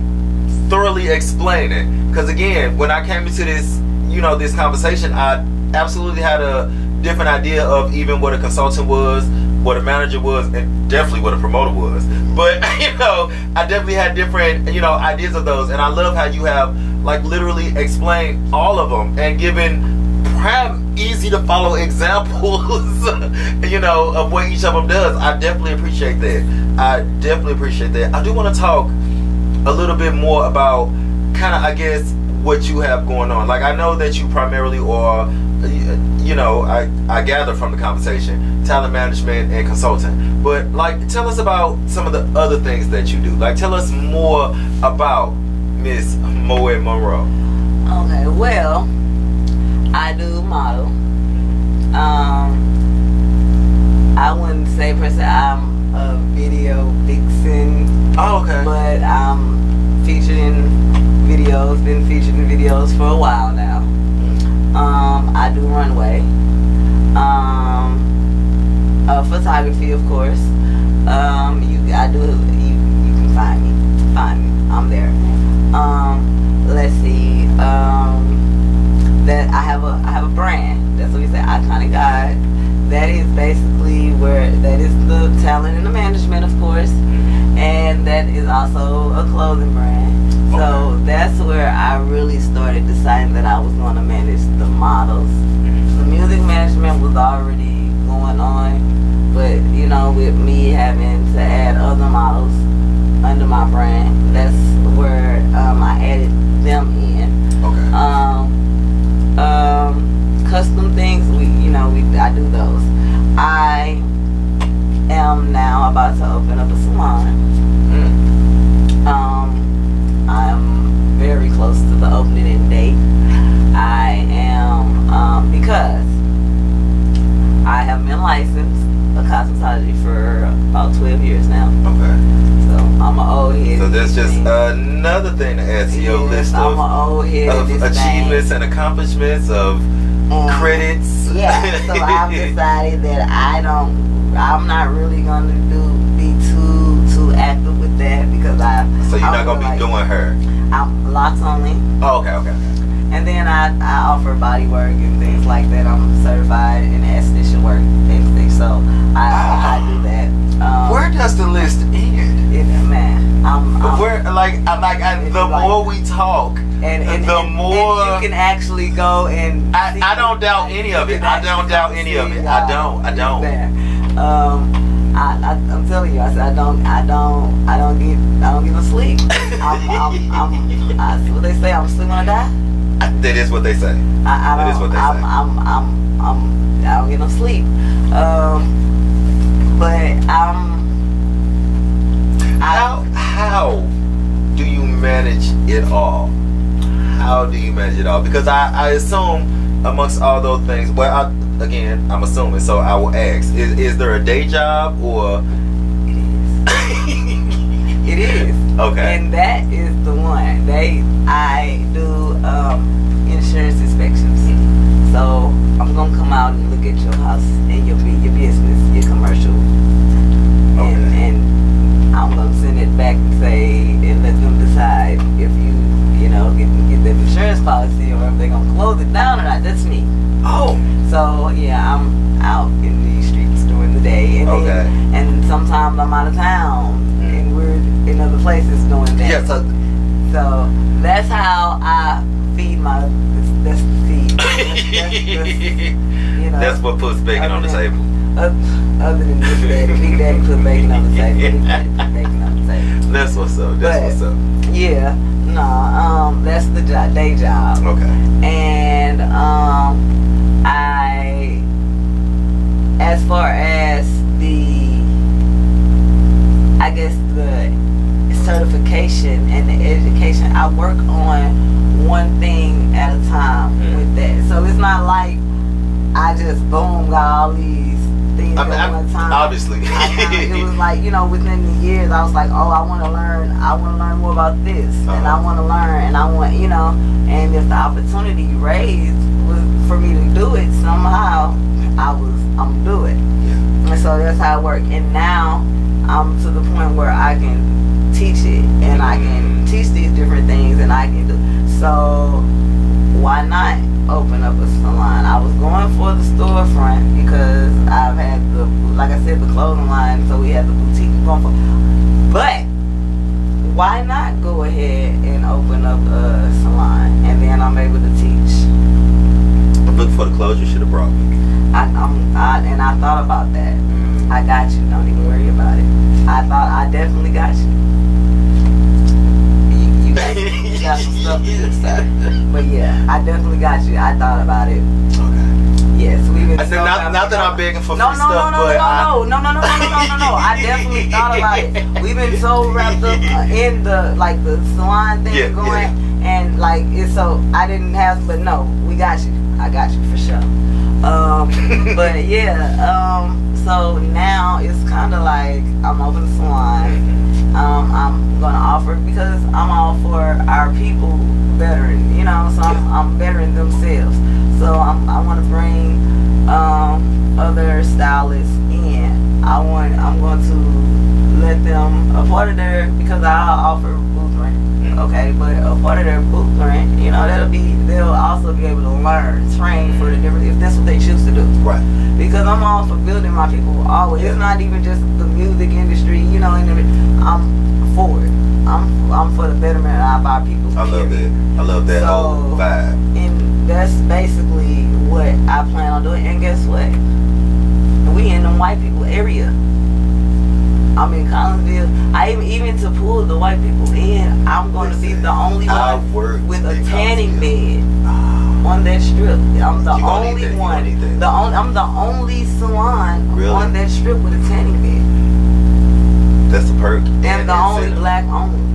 thoroughly explaining. Because again, when I came into this, you know, this conversation, I absolutely had a different idea of even what a consultant was, what a manager was, and definitely what a promoter was. But you know, I definitely had different, you know, ideas of those. And I love how you have like literally explained all of them and given prime, easy to follow examples, you know, of what each of them does. I definitely appreciate that. I do want to talk a little bit more about kind of, I guess, what you have going on. Like, I know that you primarily are, you know, I gather from the conversation, talent management and consultant. But like, tell us about some of the other things that you do. Like, tell us more about Miss Moet Monroe. Okay, well, I do model. I wouldn't say per se I'm a video vixen. Oh, okay. But I'm featured in videos, been featured in videos for a while now. I do runway. Photography, of course. You can find me. I'm there. Let's see. That I have a brand. That's what we say, Iconic Guide. That is basically that is the talent and the management, of course, and that is also a clothing brand. So that's where I really started deciding that I was going to manage the models. The music management was already going on, but you know, with me having to add other models under my brand, that's where I added them in. Custom things, I do those. I am now about to open up a salon. I'm very close to the opening date. I am, because I have been licensed a cosmetology for about 12 years now. Okay. So I'm an old head. So that's just another thing to add to your list of achievements and accomplishments, of credits. Yeah, so I've decided that I'm not really gonna be too active with that, because So you're not gonna be doing her? I'm locks only. Oh, okay. And then I offer body work and things like that. I'm certified in esthetician work, basically. So I do that. Where does the list end? Man, the more we talk, the more and you can actually go and. I don't doubt any of it. I don't doubt any of it. I don't. I'm telling you, I said I don't get no sleep. That's what they say. I'm sleep when I die. That is what they say. That is what they say. I don't get no sleep. But how do you manage it all? How do you manage it all? Because I assume amongst all those things, well, again, I'm assuming, so I will ask: is there a day job or? It is. Okay. And that is the one. I do insurance inspections. So I'm gonna come out and look at your house and your business, your commercial. Okay. And I'm gonna send it back and say and let them decide if you get the insurance policy or if they're gonna close it down or not. That's me. Oh. So yeah, I'm out in these streets during the day. And okay. And sometimes I'm out of town and we're in other places doing that. Yeah. So that's how I feed my. That's the feed. That's what puts bacon on the table. Other than Big Daddy, Big Daddy put bacon on the table. Big Daddy put bacon on the table. That's what's up. That's what's up. Yeah. No. That's the day job. Okay. And as far as I guess the certification and the education, I work on one thing at a time with that. So it's not like I just boom got all these things at one time. Obviously. It was like, within the years I was like, oh, I want to learn more about this, and I want to learn, and I want, and if the opportunity raised was for me to do it somehow, I'm gonna do it. Yeah. And so that's how it worked. And now I'm to the point where I can teach it, and I can teach these different things, and I can do. So why not open up a salon? I was going for the storefront because I've had like I said, the clothing line. So we had the boutique going for. But why not go ahead and open up a salon, and then I'm able to teach. I'm looking for the clothes you should have brought me. I thought about that. I got you. Don't even worry about it. I definitely got you. You got some stuff to do, sir. But yeah, I definitely got you. I thought about it. Okay. Yes, we've been. Not that I'm begging for free stuff, no. I definitely thought about it. We've been so wrapped up in the salon thing going, and it's so I didn't have. But no, we got you. I got you for sure. But yeah, so now it's kind of like I'm open the salon. I'm gonna offer because I'm all for our people bettering, so I'm bettering themselves. So I want to bring other stylists in. I'm going to let them a part of because I'll offer booth rent. Okay, but a part of their booth rent, they'll also be able to learn, train for the different, if that's what they choose to do. Right. Because I'm all for building my people always. It's not even just the music industry, I'm for it. I'm for the betterment of our people. I love that whole vibe. And that's basically what I plan on doing. And guess what? We in the white people area. I'm in Collinsville. Even to pull the white people in, I'm going to be the only one with a tanning bed on that strip. I'm the only one. I'm the only salon on that strip with a tanning bed. That's a perk. And the only black owned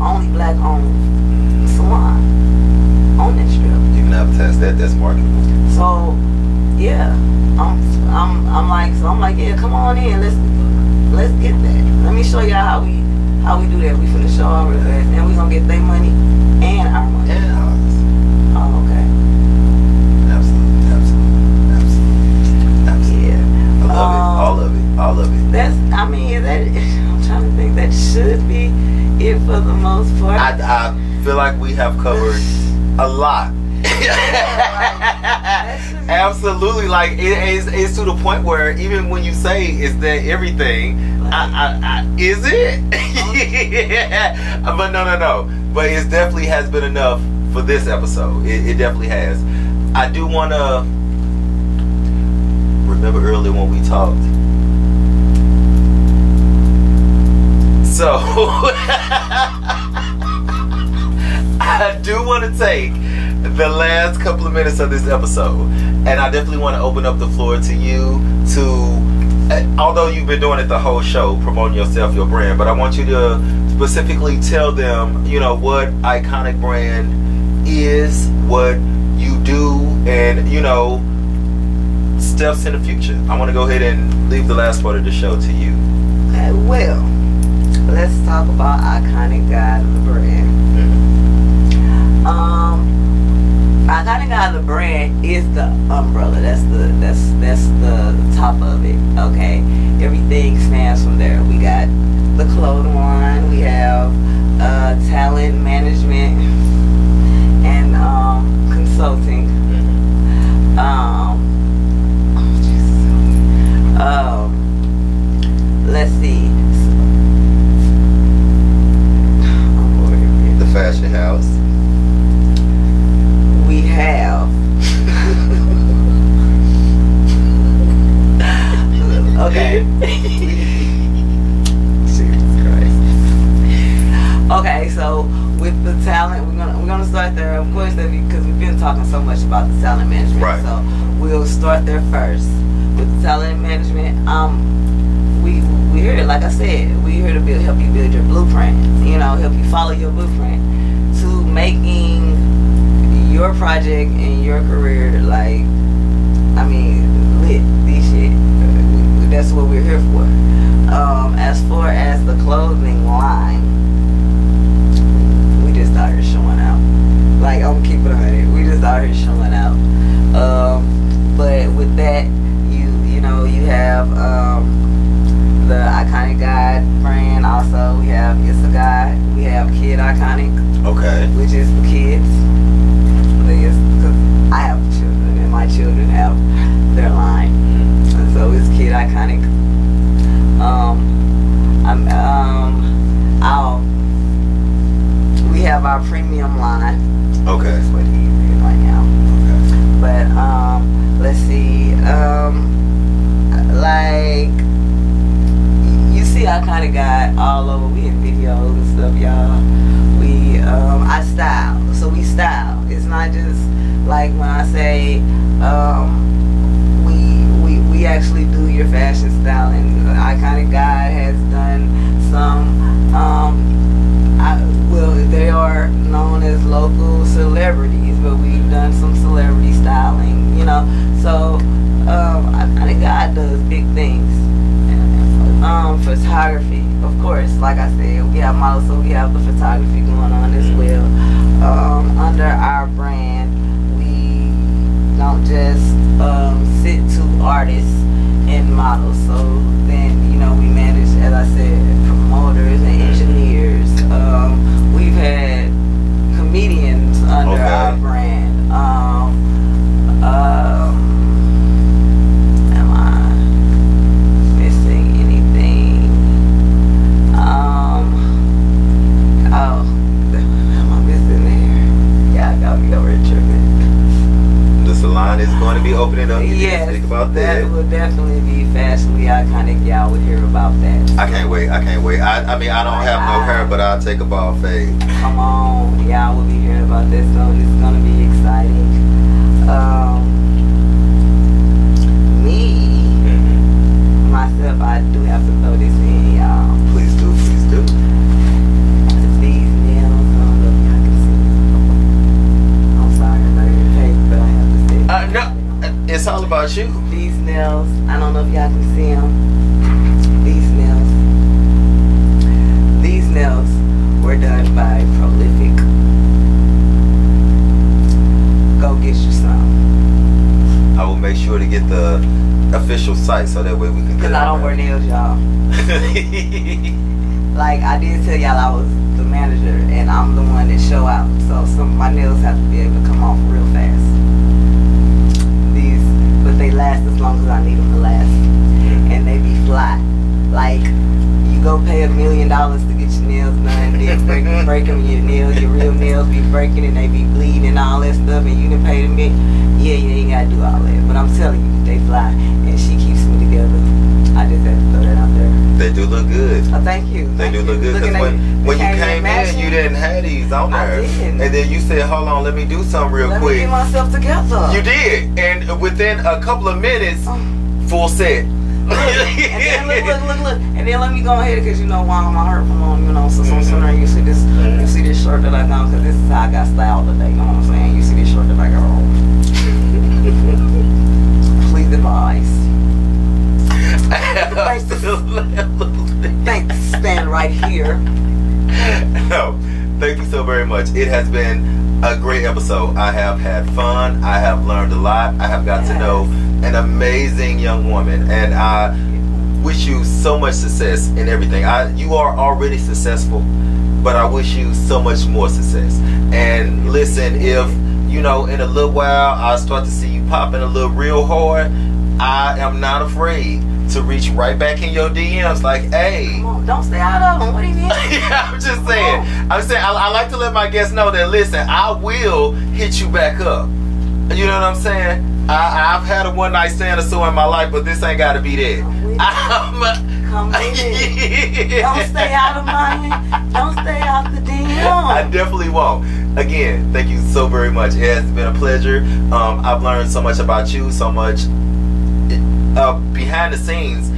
salon on that strip. You can advertise that. That's marketable. So yeah, I'm like, yeah, come on in. Let's get that. Let me show y'all how we do that. We finna show our that, and we gonna get their money and our money. And ours. Oh, okay. Absolutely. Yeah. I love it. All of it. I'm trying to think. That should be it for the most part. I feel like we have covered a lot. Absolutely, like it's to the point where even when you say is that everything, is it? Yeah. But no. But it definitely has been enough for this episode. It definitely has. I do want to remember earlier when we talked. So I do want to take the last couple of minutes of this episode, and I definitely want to open up the floor to you to, although you've been doing it the whole show, promoting yourself, your brand, but I want you to specifically tell them, you know, what Iconic Brand is, what you do, and, you know, steps in the future. I want to go ahead and leave the last part of the show to you. Okay, well, let's talk about Iconic Guide of the Brand. Iconic Guide of the Brand is the umbrella. That's the top of it. Okay, everything stands from there. We got the clothing line. We have talent management and consulting. Let's see. The fashion house. We have okay. Jesus Christ. Okay, so with the talent, we're gonna start there. Of course, because we've been talking so much about the talent management, right. So we'll start there first with the talent management. We here, like I said, we here to help you build your blueprint. You know, help you follow your blueprint to making your project and your career, like, I mean, lit, these shit. That's what we're here for. As far as the clothing line, we just out here showing out. Like, I'm keeping it 100. We just out here showing out. But with that, you know, you have the Iconic Guide brand. Also, we have It's a Guide. We have Kid Iconic. Okay. Which is for kids. Because I have children and my children have their line, and so it's Kid Iconic. We have our premium line. Okay. That's what he's in right now. Okay. But let's see. Like, you see Iconic Guide all over. We in videos and stuff, y'all. I style. So we style. It's not just like when I say we actually do your fashion styling. Iconic Guide has done some well, they are known as local celebrities, but we've done some celebrity styling, you know. So Iconic Guide does big things. Photography, of course, like I said, we have models, so we have the photography going on as well. Under our brand, we don't just sit to artists and models. So then, you know, we manage, as I said, promoters and engineers. We've had comedians under our brand. Am I missing anything? Oh, am I missing there? Yeah, I got me over tripping. The salon is going to be opening up. Yes, think about that. That will definitely be fashionably iconic. Y'all would hear about that. I can't wait. I mean, I don't have no hair, but I'll take a bald fade. Come on, y'all will be hearing about this, so it's gonna be exciting. Myself, I do have to throw this in, y'all. Please do, please do. These nails, I don't know if y'all can see. I'm sorry, I'm not even paid, but I have to say. No, it's all about you. These nails, I don't know if y'all can see them. These nails were done by Prolific. Go get you some. I will make sure to get the official site so that way we can get Because it. I don't wear nails, y'all. Like, I did tell y'all I was the manager and I'm the one that show out. So some of my nails have to be able to come off real fast. These last as long as I need them to last. And they be fly. Like, you go pay $1 million to get your nails done, then break them, your nails, your real nails be breaking and they be bleeding and all that stuff, and you done pay them. Yeah, you ain't gotta do all that. But I'm telling you, they fly, and she keeps me together. I just had to throw that out there. They do look good. Oh, thank you. They do look good. Because when you came in, you didn't have these on there. I did. And then you said, hold on, let me do something real quick. Let me get myself together. You did. And within a couple of minutes, full set. And then look. And then let me go ahead, because you know why my hurt from on, you know, so sooner you see this shirt that I got, because this is how I got styled today, you know what I'm saying? You see this shirt that I got on. Please advise. Thanks, stand right here. No, thank you so very much. It has been a great episode. I have had fun. I have learned a lot. I have got to know an amazing young woman, and I wish you so much success in everything. You are already successful, but I wish you so much more success. And listen, if you know, in a little while I start to see you popping a little real hard, I am not afraid to reach right back in your DMs like, hey, come on, don't stay out of them. What do you mean? Yeah, I'm just saying. I like to let my guests know that, listen, I will hit you back up. You know what I'm saying? I've had a one night stand or so in my life, but this ain't got to be that. Come with it. Don't stay out of mine. Don't stay out the DM. I definitely won't. Again, thank you so very much. It has been a pleasure. I've learned so much about you, so much behind the scenes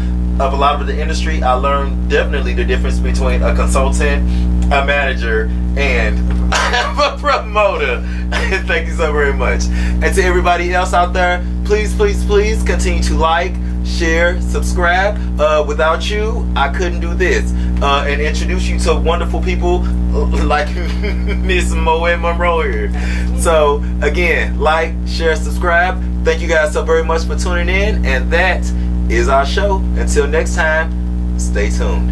of a lot of the industry. I learned definitely the difference between a consultant, a manager, and a promoter. Thank you so very much. And to everybody else out there, please, please, please continue to like, share, subscribe. Without you, I couldn't do this. And introduce you to wonderful people like Miss Moet Monroe here. So again, like, share, subscribe. Thank you guys so very much for tuning in, and that is our show. Until next time, stay tuned.